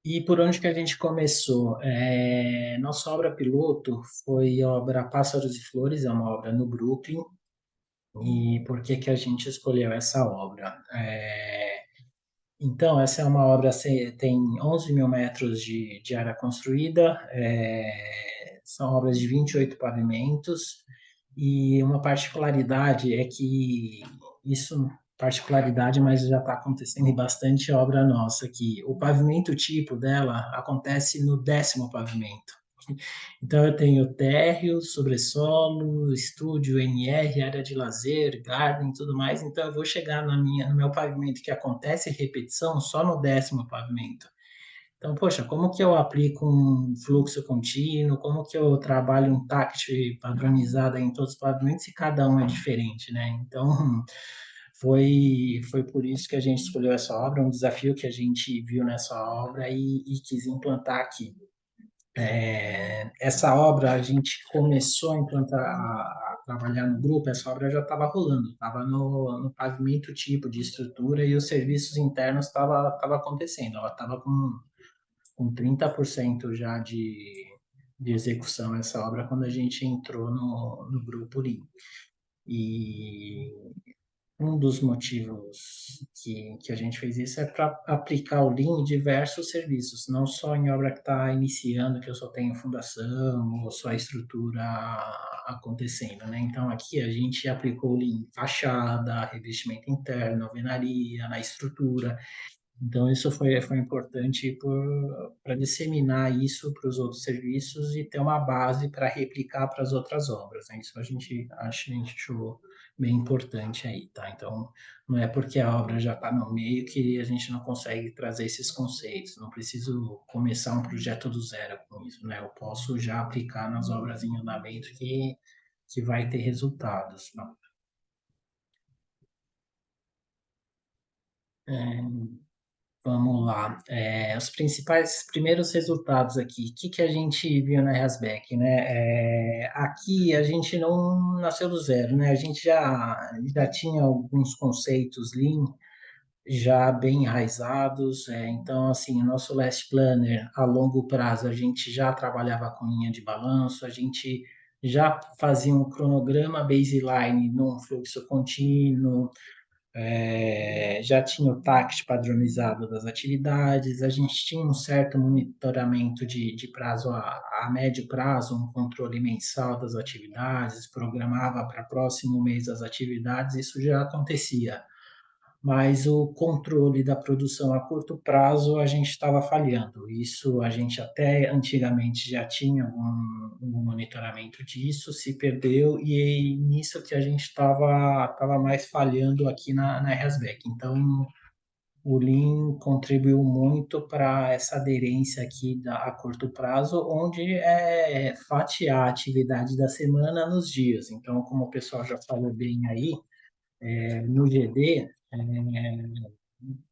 E por onde que a gente começou? Nossa obra piloto foi a obra Pássaros e Flores, é uma obra no Brooklyn. E por que a gente escolheu essa obra? Então, essa é uma obra, tem 11 mil metros de área construída, são obras de 28 pavimentos, e uma particularidade é que particularidade, mas já está acontecendo em bastante obra nossa aqui. O pavimento tipo dela acontece no 10º pavimento. Então, eu tenho térreo, sobresolo, estúdio, NR, área de lazer, garden e tudo mais. Então, eu vou chegar no meu pavimento que acontece repetição só no 10º pavimento. Então, poxa, como que eu aplico um fluxo contínuo? Como que eu trabalho um TACT padronizado em todos os pavimentos se cada um é diferente, né? Então, foi por isso que a gente escolheu essa obra, um desafio que a gente viu nessa obra e quis implantar aqui. Essa obra a gente começou a implantar, a trabalhar no grupo, essa obra já estava rolando, estava no pavimento tipo de estrutura e os serviços internos estava acontecendo, ela estava com 30% já de execução essa obra quando a gente entrou no grupo Lean. E um dos motivos que a gente fez isso é para aplicar o Lean em diversos serviços, não só em obra que está iniciando, que eu só tenho fundação ou só a estrutura acontecendo, né? Então, aqui a gente aplicou o Lean em fachada, revestimento interno, alvenaria, na estrutura. Então, isso foi importante para disseminar isso para os outros serviços e ter uma base para replicar para as outras obras, né? Isso a gente achou bem importante aí, tá? Então, não é porque a obra já está no meio que a gente não consegue trazer esses conceitos. Não preciso começar um projeto do zero com isso, né? Eu posso já aplicar nas obras em andamento que vai ter resultados, tá? Vamos lá. Os primeiros resultados aqui. O que que a gente viu na Rasback, né? Aqui a gente não nasceu do zero, né? A gente já tinha alguns conceitos Lean já bem enraizados. Então, assim, o nosso Last Planner a longo prazo a gente já trabalhava com linha de balanço, a gente já fazia um cronograma baseline num fluxo contínuo, já tinha o TACT padronizado das atividades, a gente tinha um certo monitoramento de prazo a médio prazo, um controle mensal das atividades, programava para próximo mês as atividades, isso já acontecia. Mas o controle da produção a curto prazo a gente estava falhando. Isso a gente até antigamente já tinha um monitoramento disso, se perdeu e nisso que a gente estava mais falhando aqui na Rasback. Então, o Lean contribuiu muito para essa aderência aqui a curto prazo, onde é fatiar a atividade da semana nos dias. Então, como o pessoal já falou bem aí, no GD,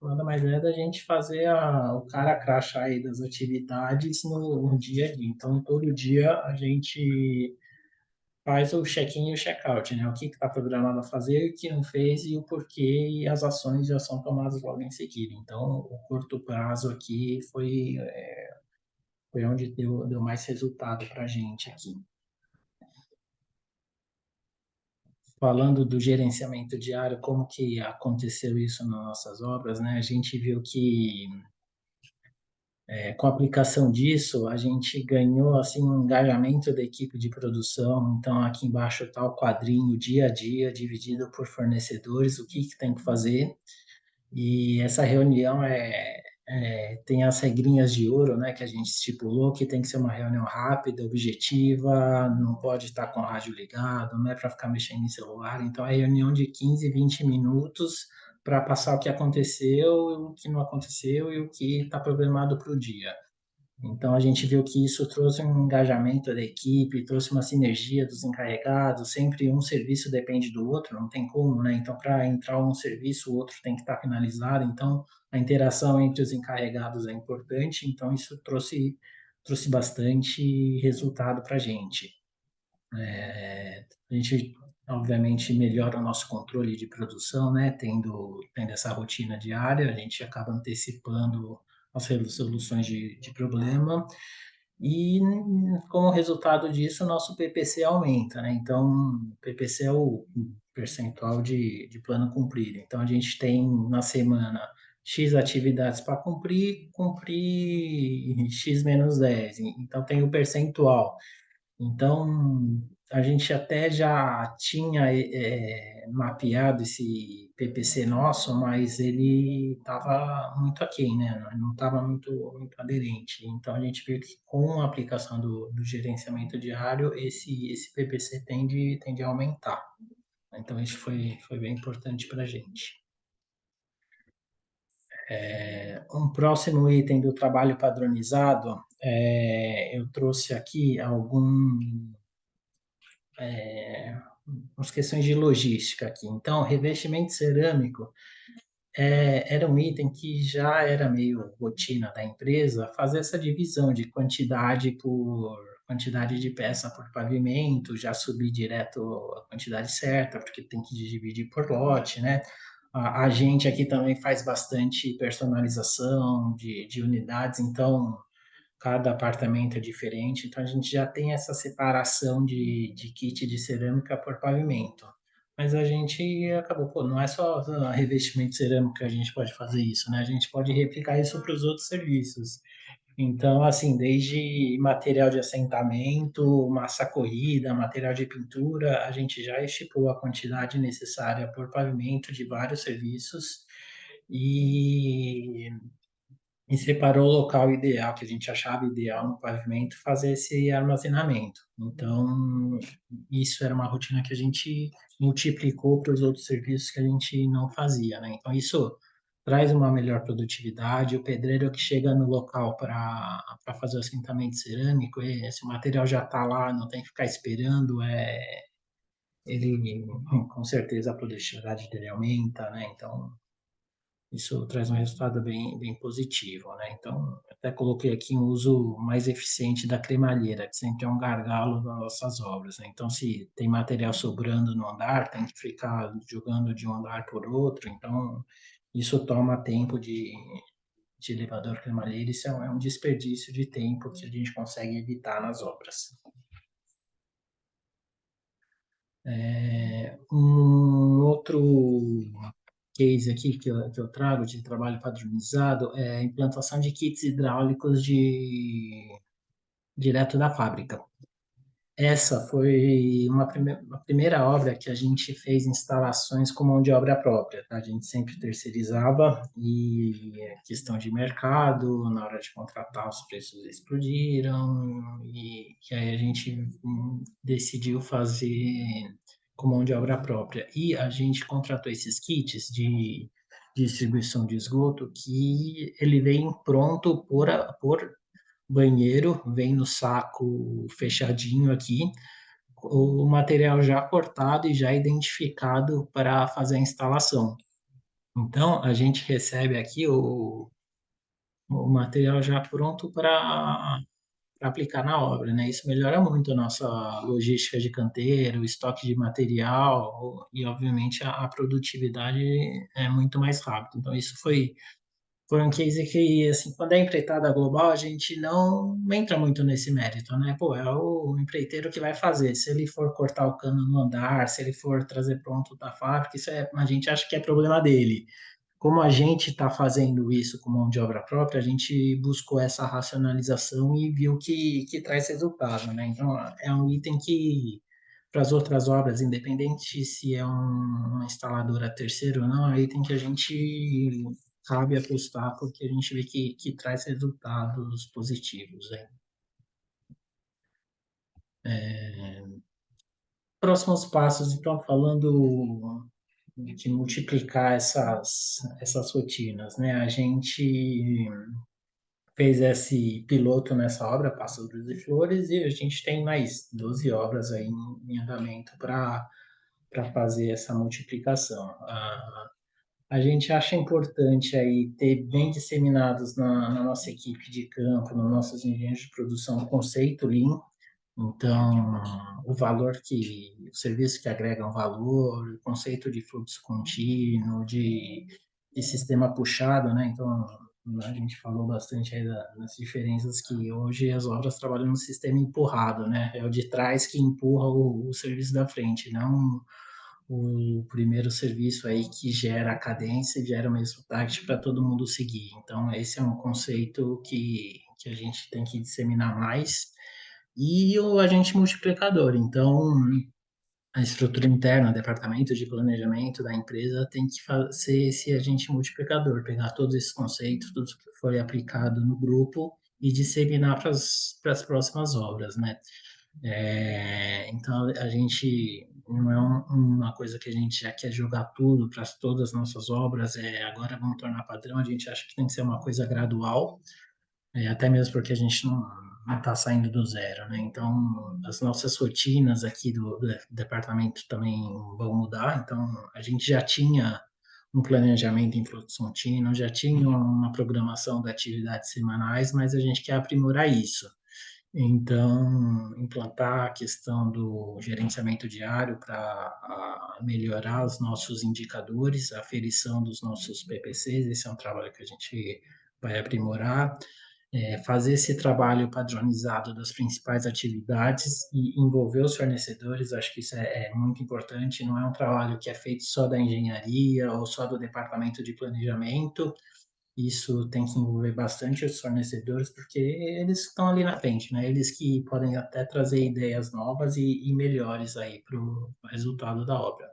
nada mais é da gente fazer o cara crachá aí das atividades no dia a dia. Então, todo dia a gente faz o check-in e o check-out, né? O que está programado a fazer, o que não fez e o porquê, e as ações já são tomadas logo em seguida. Então, o curto prazo aqui foi onde deu mais resultado para a gente aqui. Falando do gerenciamento diário, como que aconteceu isso nas nossas obras, né? A gente viu que com a aplicação disso, a gente ganhou assim um engajamento da equipe de produção. Então, aqui embaixo está o quadrinho dia a dia, dividido por fornecedores, o que tem que fazer. E essa reunião tem as regrinhas de ouro, né, que a gente estipulou, que tem que ser uma reunião rápida, objetiva, não pode estar com o rádio ligado, não é para ficar mexendo em celular. Então, é reunião de 15, 20 minutos para passar o que aconteceu, o que não aconteceu e o que está programado para o dia. Então, a gente viu que isso trouxe um engajamento da equipe, trouxe uma sinergia dos encarregados, sempre um serviço depende do outro, não tem como, né? Então, para entrar um serviço, o outro tem que estar finalizado. Então, a interação entre os encarregados é importante, então isso trouxe bastante resultado para a gente. A gente, obviamente, melhora o nosso controle de produção, né? Tendo essa rotina diária, a gente acaba antecipando as resoluções de problema e, como resultado disso, o nosso PPC aumenta, né? Então, o PPC é o percentual de plano cumprido. Então, a gente tem na semana X atividades para cumprir X menos 10. Então, tem o percentual. Então, a gente até já tinha mapeado esse PPC nosso, mas ele estava muito aquém, né? Não estava muito aderente. Então, a gente viu que com a aplicação do gerenciamento diário, esse PPC tende a aumentar. Então, isso foi bem importante para a gente. Um próximo item do trabalho padronizado, eu trouxe aqui umas questões de logística aqui. Então, revestimento cerâmico era um item que já era meio rotina da empresa, fazer essa divisão de quantidade por quantidade de peça por pavimento, já subir direto a quantidade certa, porque tem que dividir por lote, né? A gente aqui também faz bastante personalização de unidades, então cada apartamento é diferente, então a gente já tem essa separação de kit de cerâmica por pavimento. Mas a gente acabou, pô, não é só revestimento cerâmico que a gente pode fazer isso, né? A gente pode replicar isso para os outros serviços. Então, assim, desde material de assentamento, massa corrida, material de pintura, a gente já estipulou a quantidade necessária por pavimento de vários serviços e, e separou o local ideal, que a gente achava ideal no pavimento, fazer esse armazenamento. Então, isso era uma rotina que a gente multiplicou para os outros serviços que a gente não fazia, né? Então, isso traz uma melhor produtividade. O pedreiro que chega no local para fazer o assentamento cerâmico, esse material já está lá, não tem que ficar esperando, ele com certeza a produtividade dele aumenta, né? Então, isso traz um resultado bem positivo, né? Então, até coloquei aqui um uso mais eficiente da cremalheira, que sempre é um gargalo das nossas obras, né? Então, se tem material sobrando no andar, tem que ficar jogando de um andar por outro, então isso toma tempo de elevador cremalheira, isso é um desperdício de tempo que a gente consegue evitar nas obras. Um outro case aqui que eu trago de trabalho padronizado é a implantação de kits hidráulicos direto da fábrica. Essa foi uma primeira obra que a gente fez instalações com mão de obra própria, tá? A gente sempre terceirizava e questão de mercado, na hora de contratar os preços explodiram e aí a gente decidiu fazer com mão de obra própria. E a gente contratou esses kits de distribuição de esgoto que ele vem pronto por banheiro, vem no saco fechadinho aqui, o material já cortado e já identificado para fazer a instalação. Então, a gente recebe aqui o material já pronto para aplicar na obra, né? Isso melhora muito a nossa logística de canteiro, o estoque de material e, obviamente, a produtividade é muito mais rápido. Então, isso foi um case que, assim, quando é empreitada global, a gente não entra muito nesse mérito, né? Pô, é o empreiteiro que vai fazer. Se ele for cortar o cano no andar, se ele for trazer pronto da fábrica, a gente acha que é problema dele. Como a gente está fazendo isso com mão de obra própria, a gente buscou essa racionalização e viu que traz resultado, né? Então, é um item que, para as outras obras, independente se é uma instaladora terceira ou não, é um item que a gente cabe apostar porque a gente vê que traz resultados positivos, né? Próximos passos, então, falando de multiplicar essas rotinas, né? A gente fez esse piloto nessa obra, Passo Luz e Flores, e a gente tem mais 12 obras aí em andamento para fazer essa multiplicação. A gente acha importante aí ter bem disseminados na nossa equipe de campo, nos nossos engenheiros de produção, o conceito Lean. Então, o serviço que agrega um valor, o conceito de fluxo contínuo, de sistema puxado, né? Então, a gente falou bastante aí das diferenças que hoje as obras trabalham no sistema empurrado, né? É o de trás que empurra o serviço da frente, não o primeiro serviço aí que gera a cadência e gera o mesmo target para todo mundo seguir. Então, esse é um conceito que a gente tem que disseminar mais. E o agente multiplicador. Então, a estrutura interna, o departamento de planejamento da empresa tem que ser esse agente multiplicador, pegar todos esses conceitos, tudo que foi aplicado no grupo e disseminar para as próximas obras, né? Então, a gente não é uma coisa que a gente já quer jogar tudo para todas as nossas obras, agora vamos tornar padrão, a gente acha que tem que ser uma coisa gradual, até mesmo porque a gente não está saindo do zero, né? Então, as nossas rotinas aqui do departamento também vão mudar. Então, a gente já tinha um planejamento em fluxo contínuo, já tinha uma programação de atividades semanais, mas a gente quer aprimorar isso. Então, implantar a questão do gerenciamento diário para melhorar os nossos indicadores, a aferição dos nossos PPCs, esse é um trabalho que a gente vai aprimorar. Fazer esse trabalho padronizado das principais atividades e envolver os fornecedores, acho que isso é muito importante. Não é um trabalho que é feito só da engenharia ou só do departamento de planejamento. Isso tem que envolver bastante os fornecedores, porque eles estão ali na frente, né? Eles que podem até trazer ideias novas e melhores aí para o resultado da obra.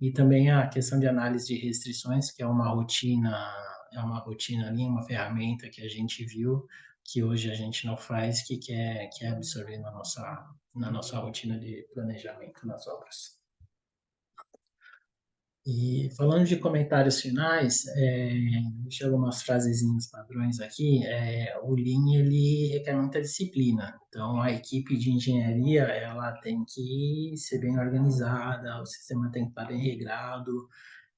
E também a questão de análise de restrições, que é uma rotina ali, uma ferramenta que a gente viu que hoje a gente não faz, que quer absorver na nossa rotina de planejamento nas obras. E falando de comentários finais, deixei algumas frasezinhas padrões aqui. O Lean ele requer muita disciplina. Então, a equipe de engenharia ela tem que ser bem organizada, o sistema tem que estar bem regrado,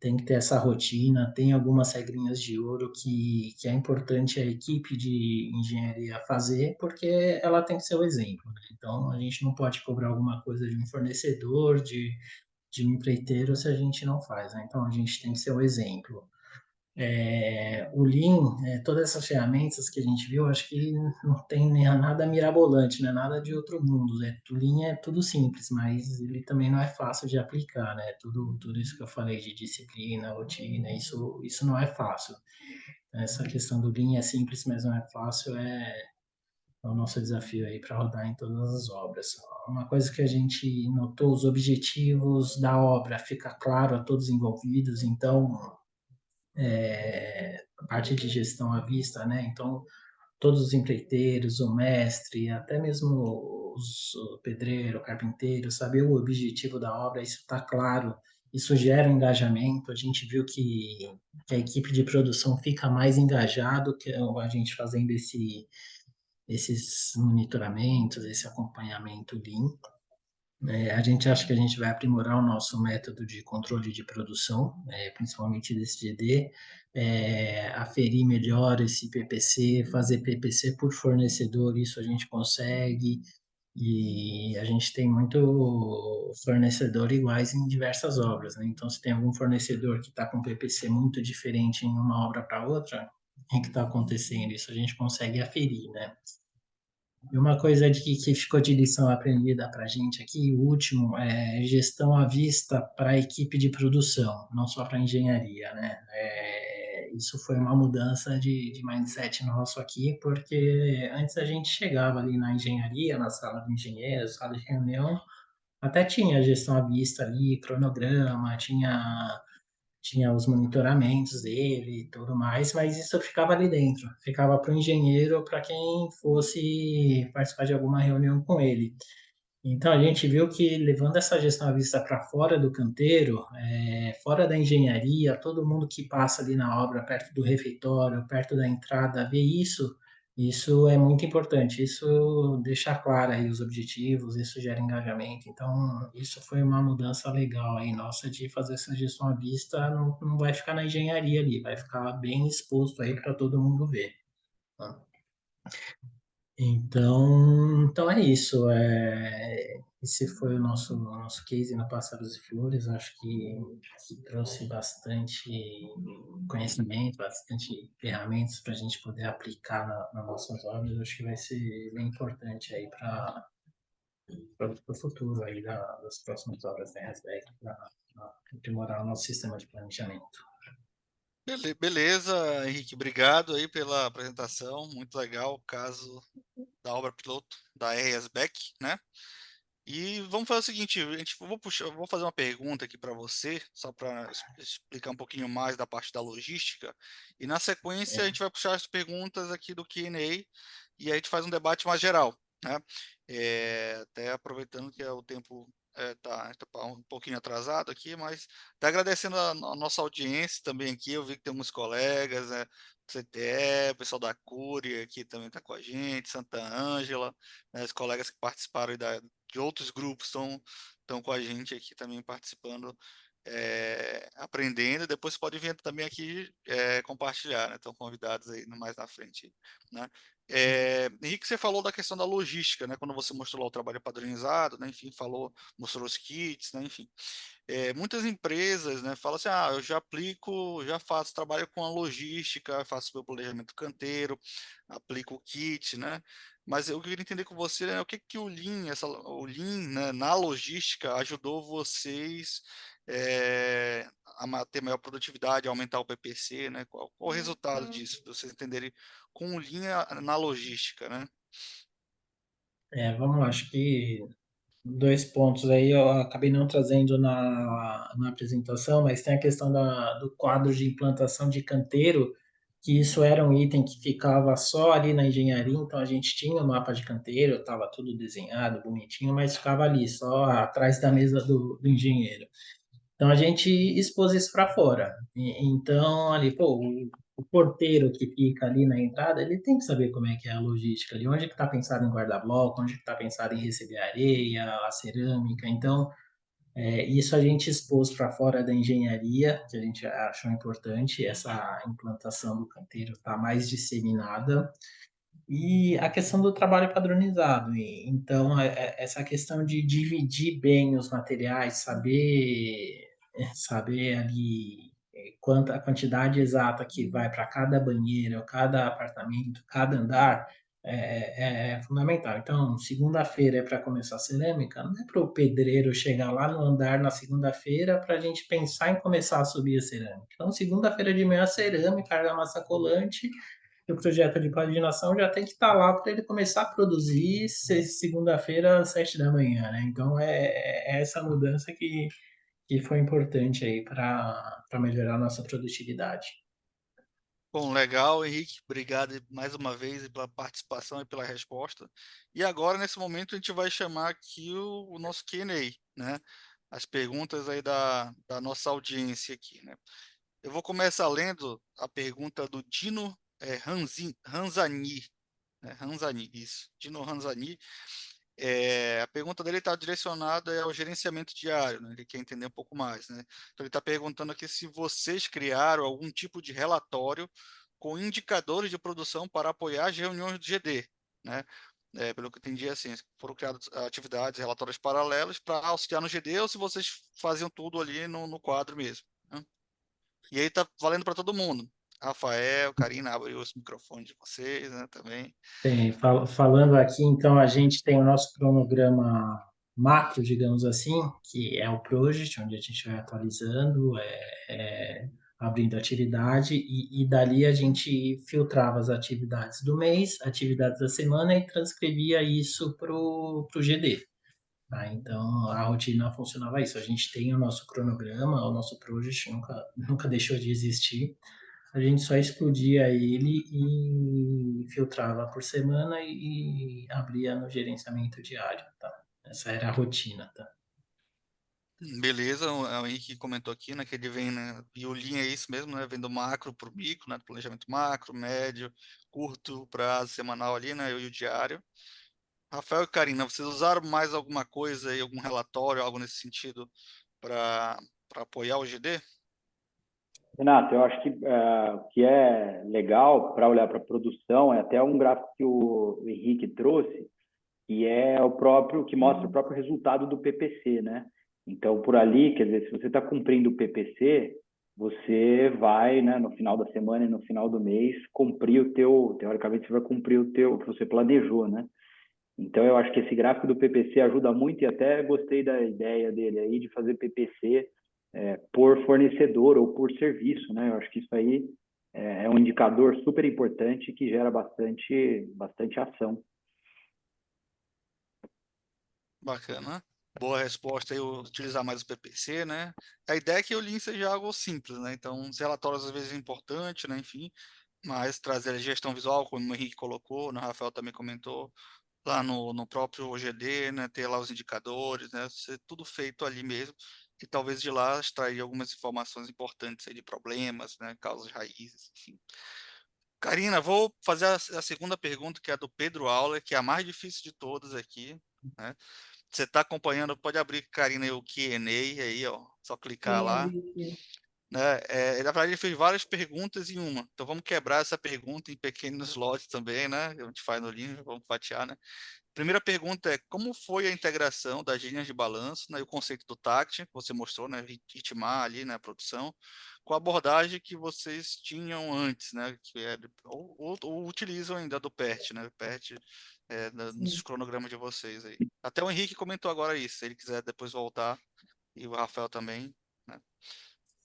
tem que ter essa rotina. Tem algumas regrinhas de ouro que é importante a equipe de engenharia fazer, porque ela tem que ser o exemplo, né? Então, a gente não pode cobrar alguma coisa de um fornecedor, de um empreiteiro se a gente não faz, né? Então a gente tem que ser o exemplo. O Lean, todas essas ferramentas que a gente viu, acho que não tem nada mirabolante, né? Nada de outro mundo. O Lean é tudo simples, mas ele também não é fácil de aplicar, né? Tudo isso que eu falei de disciplina, rotina, isso não é fácil. Essa questão do Lean é simples, mas não é fácil, é o nosso desafio aí para rodar em todas as obras. Uma coisa que a gente notou, os objetivos da obra fica claro a todos envolvidos, então, a parte de gestão à vista, né? Então, todos os empreiteiros, o mestre, até mesmo o pedreiro, o carpinteiro, saber o objetivo da obra, isso está claro, isso gera um engajamento. A gente viu que a equipe de produção fica mais engajado, que a gente fazendo esses monitoramentos, esse acompanhamento Lean. A gente acha que a gente vai aprimorar o nosso método de controle de produção, principalmente desse GD, aferir melhor esse PPC, fazer PPC por fornecedor, isso a gente consegue, e a gente tem muito fornecedor iguais em diversas obras, né? Então, se tem algum fornecedor que está com PPC muito diferente em uma obra para outra, o que está acontecendo? Isso a gente consegue aferir, né? E uma coisa que ficou de lição aprendida para a gente aqui, o último, é gestão à vista para a equipe de produção, não só para a engenharia, né? Isso foi uma mudança de mindset nosso aqui, porque antes a gente chegava ali na engenharia, na sala de engenheiros, sala de reunião, até tinha gestão à vista ali, cronograma, tinha os monitoramentos dele e tudo mais, mas isso ficava ali dentro, ficava para o engenheiro ou para quem fosse participar de alguma reunião com ele. Então a gente viu que levando essa gestão à vista para fora do canteiro, fora da engenharia, todo mundo que passa ali na obra, perto do refeitório, perto da entrada, vê isso é muito importante. Isso deixa claro aí os objetivos, isso gera engajamento. Então isso foi uma mudança legal aí nossa de fazer essa gestão à vista, não vai ficar na engenharia ali, vai ficar bem exposto aí para todo mundo ver, tá? Então é isso. Esse foi o nosso case no Pássaros e Flores. Acho que trouxe bastante conhecimento, bastante ferramentas para a gente poder aplicar nas nossas obras. Acho que vai ser bem importante aí para o futuro aí das próximas obras da RESBEC, para aprimorar o nosso sistema de planejamento. Beleza, Henrique, obrigado aí pela apresentação, muito legal o caso da obra piloto da RS Beck, né? E vamos fazer o seguinte, eu vou fazer uma pergunta aqui para você, só para explicar um pouquinho mais da parte da logística, e na sequência a gente vai puxar as perguntas aqui do Q&A e aí a gente faz um debate mais geral, né? Até aproveitando que o tempo tá um pouquinho atrasado aqui, mas até agradecendo a nossa audiência também aqui, eu vi que tem alguns colegas, né? CTE, o pessoal da Cúria aqui também está com a gente, Santa Ângela, né, os colegas que participaram aí de outros grupos estão com a gente aqui também participando, aprendendo. Depois pode vir também aqui compartilhar, né? Estão convidados aí mais na frente, né? Henrique, você falou da questão da logística, né? Quando você mostrou lá o trabalho padronizado, né? Enfim, mostrou os kits, né? Enfim, muitas empresas, né, falam assim, eu já faço trabalho com a logística, faço meu planejamento canteiro, aplico o kit, né? Mas eu queria entender com você, né, o que o Lean, né, na logística ajudou vocês a ter maior produtividade, aumentar o PPC, né? Qual o resultado disso, para vocês entenderem com o Lean na logística, né? Vamos lá, acho que dois pontos aí, eu acabei não trazendo na apresentação, mas tem a questão do quadro de implantação de canteiro, que isso era um item que ficava só ali na engenharia, então a gente tinha o mapa de canteiro, estava tudo desenhado, bonitinho, mas ficava ali, só atrás da mesa do engenheiro. Então a gente expôs isso para fora. Então ali, pô, o porteiro que fica ali na entrada, ele tem que saber como é que é a logística ali, onde que está pensado em guardar bloco, onde que está pensado em receber areia, a cerâmica. Então isso a gente expôs para fora da engenharia, que a gente achou importante, essa implantação do canteiro está mais disseminada. E a questão do trabalho padronizado. Então, essa questão de dividir bem os materiais, saber ali quanta a quantidade exata que vai para cada banheiro, cada apartamento, cada andar, é fundamental. Então, segunda-feira é para começar a cerâmica, não é para o pedreiro chegar lá no andar na segunda-feira para a gente pensar em começar a subir a cerâmica. Então, segunda-feira de manhã, cerâmica, argamassa colante, o projeto de paginação já tem que estar lá para ele começar a produzir segunda-feira às 7 da manhã, né? Então é essa mudança que foi importante aí para melhorar a nossa produtividade. Bom, legal, Henrique. Obrigado mais uma vez pela participação e pela resposta. E agora, nesse momento, a gente vai chamar aqui o nosso Q&A, né? As perguntas aí da nossa audiência aqui, né? Eu vou começar lendo a pergunta do Dino Ranzani, né? Ranzani, isso. Dino Ranzani. A pergunta dele está direcionada ao gerenciamento diário, né? Ele quer entender um pouco mais, né? Então ele está perguntando aqui se vocês criaram algum tipo de relatório com indicadores de produção para apoiar as reuniões do GD, né? Pelo que eu entendi, assim, foram criadas atividades, relatórios paralelos para auxiliar no GD ou se vocês faziam tudo ali no quadro mesmo, né? E aí está valendo para todo mundo. Rafael, Karina, abriu os microfones de vocês, né, também. Bem, falando aqui, então, a gente tem o nosso cronograma macro, digamos assim, que é o project, onde a gente vai atualizando, abrindo atividade, e dali a gente filtrava as atividades do mês, atividades da semana e transcrevia isso para o GD. Tá? Então, a rotina funcionava isso. A gente tem o nosso cronograma, o nosso project nunca deixou de existir. A gente só explodia ele e filtrava por semana e abria no gerenciamento diário, tá? Essa era a rotina, tá? Beleza, o Henrique comentou aqui, né, que ele vem, né, e o Lean é isso mesmo, né, vem do macro para o micro, né, planejamento macro, médio, curto, prazo, semanal ali, né, e o diário. Rafael e Karina, vocês usaram mais alguma coisa aí, algum relatório, algo nesse sentido para apoiar o GD? Renato, eu acho que o que é legal para olhar para a produção é até um gráfico que o Henrique trouxe, que é o próprio, que mostra o próprio resultado do PPC, né? Então, por ali, quer dizer, se você está cumprindo o PPC, você vai, né, no final da semana e no final do mês, cumprir o teu, teoricamente, você vai cumprir o teu, o que você planejou, né? Então, eu acho que esse gráfico do PPC ajuda muito e até gostei da ideia dele aí de fazer PPC por fornecedor ou por serviço, né? Eu acho que isso aí é um indicador super importante que gera bastante ação. Bacana. Boa resposta aí, utilizar mais o PPC, né? A ideia é que o Lean seja algo simples, né? Então, os relatórios às vezes é importante, né? Enfim, mas trazer a gestão visual, como o Henrique colocou, né? O Rafael também comentou, lá no próprio OGD, né? Ter lá os indicadores, né? Ser tudo feito ali mesmo. E talvez de lá extrair algumas informações importantes aí de problemas, né? Causas raízes, enfim. Karina, vou fazer a segunda pergunta, que é a do Pedro Auler, que é a mais difícil de todas aqui, né? Você está acompanhando, pode abrir, Karina, o Q&A aí, ó, só clicar Sim, lá, Alice. né? Na verdade, ele fez várias perguntas em uma, então vamos quebrar essa pergunta em pequenos lotes também, né? A gente faz no livro, vamos fatiar, né? Primeira pergunta é, como foi a integração das linhas de balanço, né, e o conceito do TACT, que você mostrou, né, ritmar ali na produção, com a abordagem que vocês tinham antes, né, que é, ou utilizam ainda do PERT, né, PERT nos Sim, cronogramas de vocês aí. Até o Henrique comentou agora isso, se ele quiser depois voltar, e o Rafael também, né.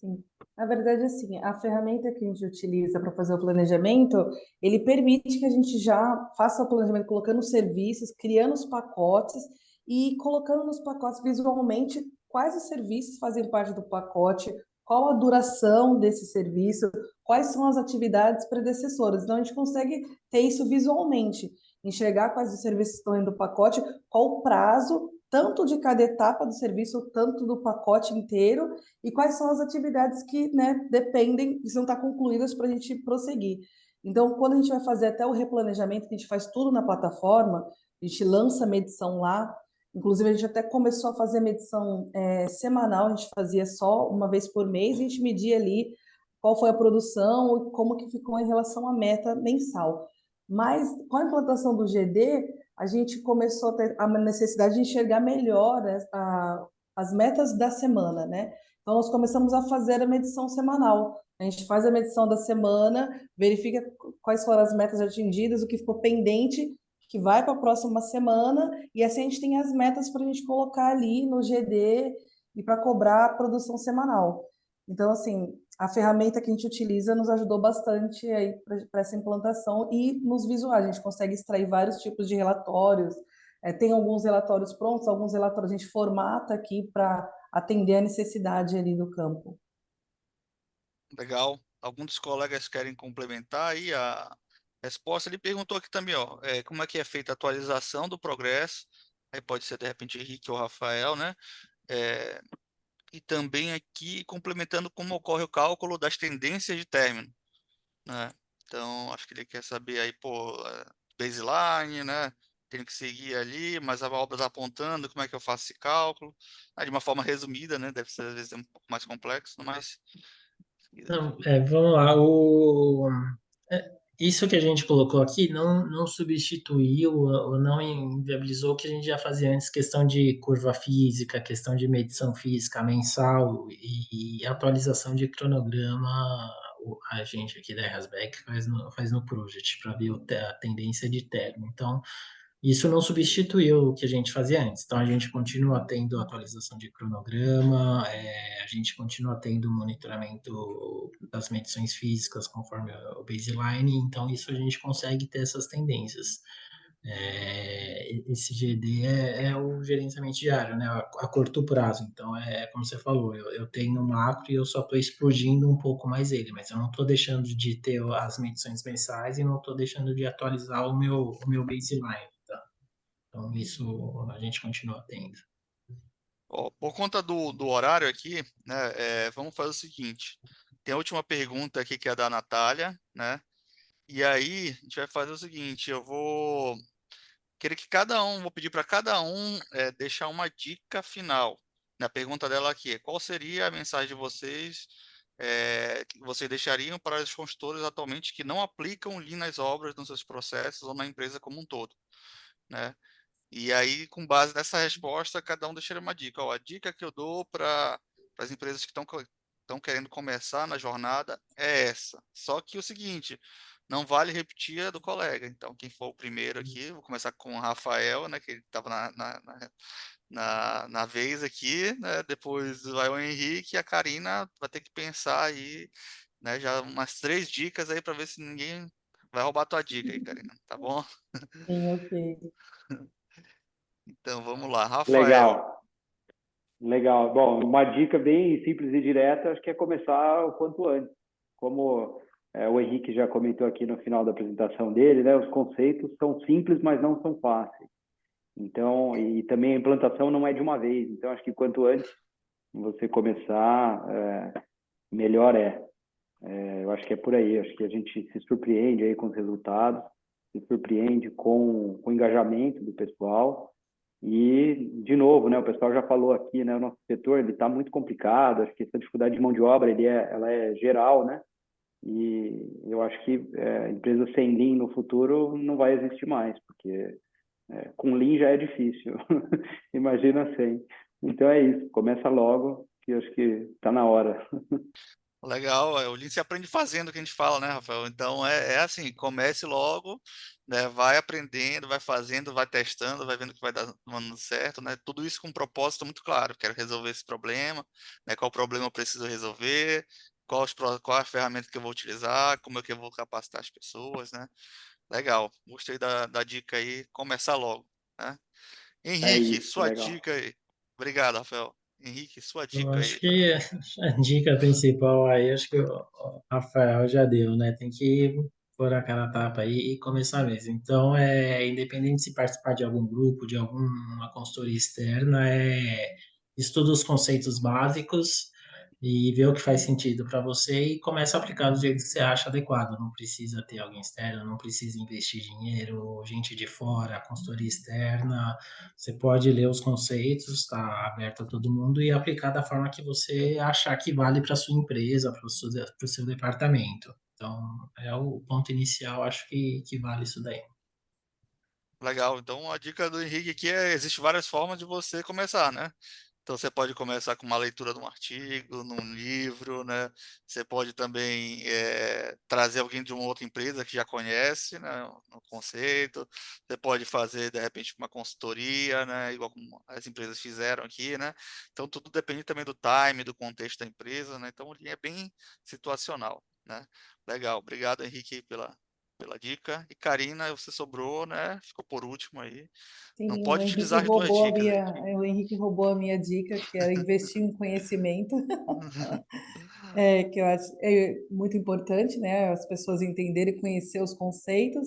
sim. Na verdade, assim, a ferramenta que a gente utiliza para fazer o planejamento, ele permite que a gente já faça o planejamento colocando os serviços, criando os pacotes e colocando nos pacotes visualmente quais os serviços fazem parte do pacote, qual a duração desse serviço, quais são as atividades predecessoras. Então, a gente consegue ter isso visualmente, enxergar quais os serviços estão dentro do pacote, qual o prazo, tanto de cada etapa do serviço, tanto do pacote inteiro, e quais são as atividades que, né, dependem, precisam estar concluídas para a gente prosseguir. Então, quando a gente vai fazer até o replanejamento, que a gente faz tudo na plataforma, a gente lança a medição lá. Inclusive, a gente até começou a fazer medição semanal, a gente fazia só uma vez por mês, a gente media ali qual foi a produção e como que ficou em relação à meta mensal. Mas, com a implantação do GD, a gente começou a ter a necessidade de enxergar melhor as metas da semana, né? Então, nós começamos a fazer a medição semanal. A gente faz a medição da semana, verifica quais foram as metas atingidas, o que ficou pendente, que vai para a próxima semana, e assim a gente tem as metas para a gente colocar ali no GD e para cobrar a produção semanal. Então, assim, a ferramenta que a gente utiliza nos ajudou bastante aí para essa implantação e nos visuais. A gente consegue extrair vários tipos de relatórios. Tem alguns relatórios prontos, alguns relatórios a gente formata aqui para atender a necessidade ali do campo. Legal. Alguns dos colegas querem complementar aí a resposta. Ele perguntou aqui também, ó, como é que é feita a atualização do progresso. Aí pode ser, de repente, Henrique ou Rafael, né? É, e também aqui complementando como ocorre o cálculo das tendências de término, né? Então, acho que ele quer saber aí, pô, baseline, né? Tenho que seguir ali, mas a obra está apontando, como é que eu faço esse cálculo? De uma forma resumida, né? Deve ser, às vezes, um pouco mais complexo, mas... Não, vamos lá. Isso que a gente colocou aqui não substituiu ou não inviabilizou o que a gente já fazia antes, questão de curva física, questão de medição física mensal e atualização de cronograma. A gente aqui da Rasbeck faz no Project para ver a tendência de termo. Então, isso não substituiu o que a gente fazia antes. Então, a gente continua tendo atualização de cronograma, a gente continua tendo monitoramento das medições físicas conforme o baseline. Então, isso a gente consegue ter essas tendências. Esse GD é o gerenciamento diário, né? A curto prazo. Então, como você falou, eu tenho um macro e eu só estou explodindo um pouco mais ele, mas eu não estou deixando de ter as medições mensais e não estou deixando de atualizar o meu baseline. Então, isso a gente continua tendo. Ó, por conta do horário aqui, né, vamos fazer o seguinte. Tem a última pergunta aqui que é da Natália, né? E aí, a gente vai fazer o seguinte, eu vou vou pedir para cada um deixar uma dica final. Na pergunta dela aqui, qual seria a mensagem de vocês que vocês deixariam para os consultores atualmente que não aplicam Lean nas obras, nos seus processos ou na empresa como um todo, né? E aí, com base nessa resposta, cada um deixaria uma dica. Ó, a dica que eu dou para as empresas que estão querendo começar na jornada é essa. Só que o seguinte, não vale repetir a do colega. Então, quem for o primeiro aqui, vou começar com o Rafael, né, que ele estava na vez aqui, né, depois vai o Henrique e a Karina vai ter que pensar aí, né, já umas 3 dicas aí para ver se ninguém vai roubar a tua dica aí, Karina, tá bom? Sim, ok. Então, vamos lá, Rafael. Legal, legal. Bom, uma dica bem simples e direta, acho que é começar o quanto antes. Como o Henrique já comentou aqui no final da apresentação dele, né, os conceitos são simples, mas não são fáceis. Então, e também a implantação não é de uma vez. Então, acho que quanto antes você começar, melhor é. Eu acho que é por aí. Acho que a gente se surpreende aí com os resultados, se surpreende com o engajamento do pessoal. E, de novo, né, o pessoal já falou aqui, né, o nosso setor ele está muito complicado. Acho que essa dificuldade de mão de obra ela é geral, né? E eu acho que empresa sem Lean no futuro não vai existir mais, porque com Lean já é difícil. Imagina sem. Então é isso. Começa logo, que eu acho que está na hora. Legal, o Lean se aprende fazendo o que a gente fala, né, Rafael? Então é assim, comece logo, né? Vai aprendendo, vai fazendo, vai testando, vai vendo que vai dando certo, né? Tudo isso com um propósito muito claro. Quero resolver esse problema, né? Qual problema eu preciso resolver, qual a ferramenta que eu vou utilizar, como é que eu vou capacitar as pessoas, né? Legal, gostei da dica aí, começar logo, né? É Henrique, isso, sua legal. dica aí. Obrigado, Rafael. Henrique, sua Eu dica acho aí. que a dica principal aí, acho que o Rafael já deu, né? Tem que pôr a cara a tapa aí e começar mesmo. Então, independente se participar de algum grupo, de alguma consultoria externa, estuda os conceitos básicos e vê o que faz sentido para você e começa a aplicar do jeito que você acha adequado. Não precisa ter alguém externo, não precisa investir dinheiro, gente de fora, consultoria externa. Você pode ler os conceitos, está aberto a todo mundo e aplicar da forma que você achar que vale para sua empresa, para o seu departamento. Então, é o ponto inicial, acho que vale isso daí. Legal. Então, a dica do Henrique aqui existe várias formas de você começar, né? Então, você pode começar com uma leitura de um artigo, num livro, né? Você pode também trazer alguém de uma outra empresa que já conhece, né, o conceito. Você pode fazer, de repente, uma consultoria, né? Igual como as empresas fizeram aqui, né? Então, tudo depende também do time, do contexto da empresa, né? Então, é bem situacional, né? Legal. Obrigado, Henrique, pela dica. E Karina, você sobrou, né? Ficou por último aí. Não Sim, pode utilizar as duas dicas, hein? O Henrique roubou a minha dica, que era investir em conhecimento. Que eu acho muito importante, né? As pessoas entenderem e conhecer os conceitos,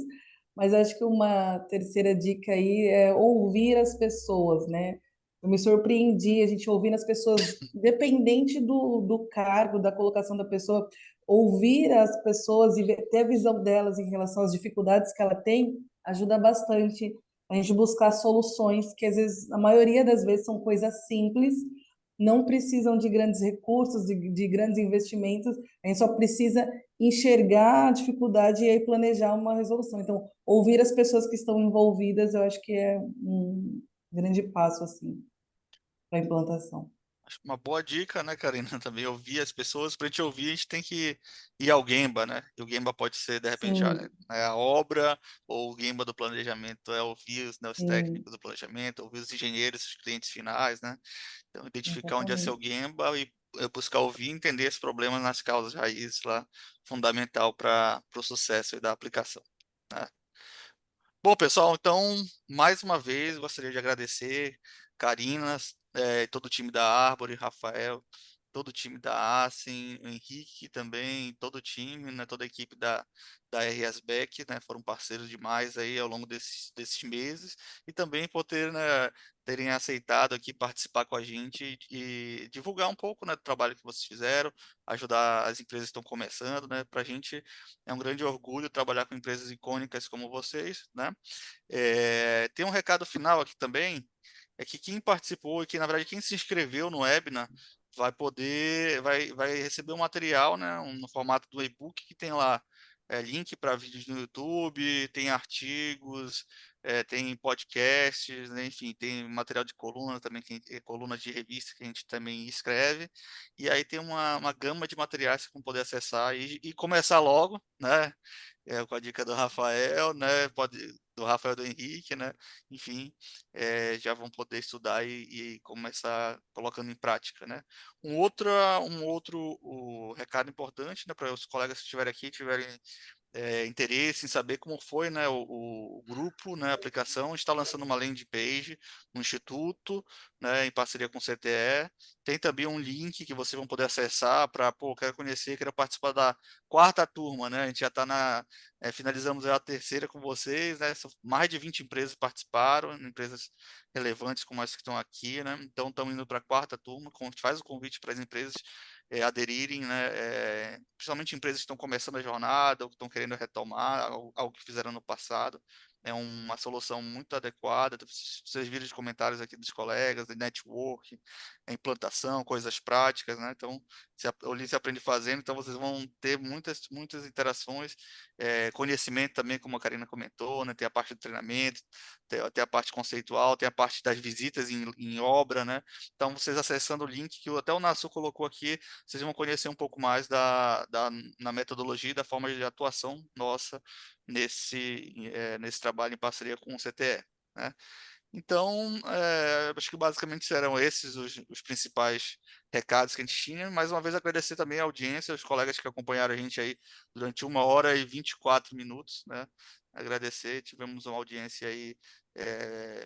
mas acho que uma terceira dica aí é ouvir as pessoas, né? Eu me surpreendi a gente ouvindo as pessoas, independente do cargo, da colocação da pessoa, ouvir as pessoas e ter a visão delas em relação às dificuldades que ela tem, ajuda bastante a gente buscar soluções que às vezes, a maioria das vezes são coisas simples, não precisam de grandes recursos, de grandes investimentos, a gente só precisa enxergar a dificuldade e aí planejar uma resolução. Então, ouvir as pessoas que estão envolvidas, eu acho que é um grande passo assim para a implantação. Acho uma boa dica, né, Karina? Também ouvir as pessoas. Para a gente ouvir, a gente tem que ir ao Gemba, né? E o Gemba pode ser, de repente, olha, Sim, é a obra, ou o Gemba do planejamento é ouvir os, né, os sim, técnicos do planejamento, ouvir os engenheiros, os clientes finais, né? Então, identificar onde é seu exatamente. Gemba e buscar ouvir e entender esses problemas nas causas raízes lá, fundamental para o sucesso e da aplicação, né? Bom, pessoal, então, mais uma vez, gostaria de agradecer Karina, todo o time da Árvore, Rafael, todo o time da Assim, o Henrique também, todo o time, né, toda a equipe da RS Beck, né, foram parceiros demais aí ao longo desses meses, e também por terem aceitado aqui participar com a gente e divulgar um pouco, né, do trabalho que vocês fizeram, ajudar as empresas que estão começando, né, para a gente é um grande orgulho trabalhar com empresas icônicas como vocês, né? Tem um recado final aqui também, é que quem participou e que, na verdade, quem se inscreveu no webinar vai receber um material, né, no formato do e-book que tem lá link para vídeos no YouTube, tem artigos, tem podcasts, né, enfim, tem material de coluna também, coluna de revista que a gente também escreve, e aí tem uma gama de materiais que vão poder acessar e começar logo, né? Com a dica do Rafael, né? Do Rafael e do Henrique, né? Enfim, já vão poder estudar e começar colocando em prática, né? Um outro recado importante, né? Para os colegas que estiverem aqui, tiverem interesse em saber como foi, né, o grupo, né, a aplicação, está lançando uma landing page no Instituto, né, em parceria com o CTE. Tem também um link que vocês vão poder acessar para, pô, quero conhecer, quero participar da quarta turma, né? A gente já está finalizamos a terceira com vocês, né? Mais de 20 empresas participaram, empresas relevantes como as que estão aqui, né? Então estamos indo para a quarta turma, a gente faz o convite para as empresas aderirem, né? Principalmente empresas que estão começando a jornada ou que estão querendo retomar algo que fizeram no passado. É uma solução muito adequada. Vocês viram os comentários aqui dos colegas, de network, a implantação, coisas práticas, né? Então, se aprende fazendo, então vocês vão ter muitas interações, conhecimento também, como a Karina comentou, né? Tem a parte do treinamento, tem a parte conceitual, tem a parte das visitas em obra, né? Então, vocês acessando o link que até o Nassu colocou aqui, vocês vão conhecer um pouco mais na metodologia e da forma de atuação nossa nesse trabalho em parceria com o CTE, né? Então, acho que basicamente serão esses os principais recados que a gente tinha. Mais uma vez, agradecer também a audiência, os colegas que acompanharam a gente aí durante 1h e 24 minutos, né? Agradecer, tivemos uma audiência aí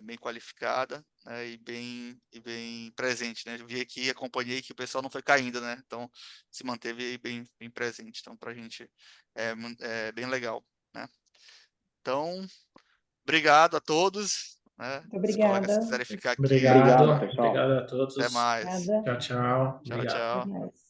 bem qualificada, né? E bem presente, né? Eu vi aqui, acompanhei que o pessoal não foi caindo, né? Então, se manteve aí bem presente. Então, para a gente é bem legal, né? Então, obrigado a todos, né? Muito Os colegas que obrigada. quiserem ficar aqui, Obrigado, Obrigado, pessoal. obrigado a até todos. mais. Obrigada. Tchau, tchau. Tchau, Obrigado. Até tchau. mais.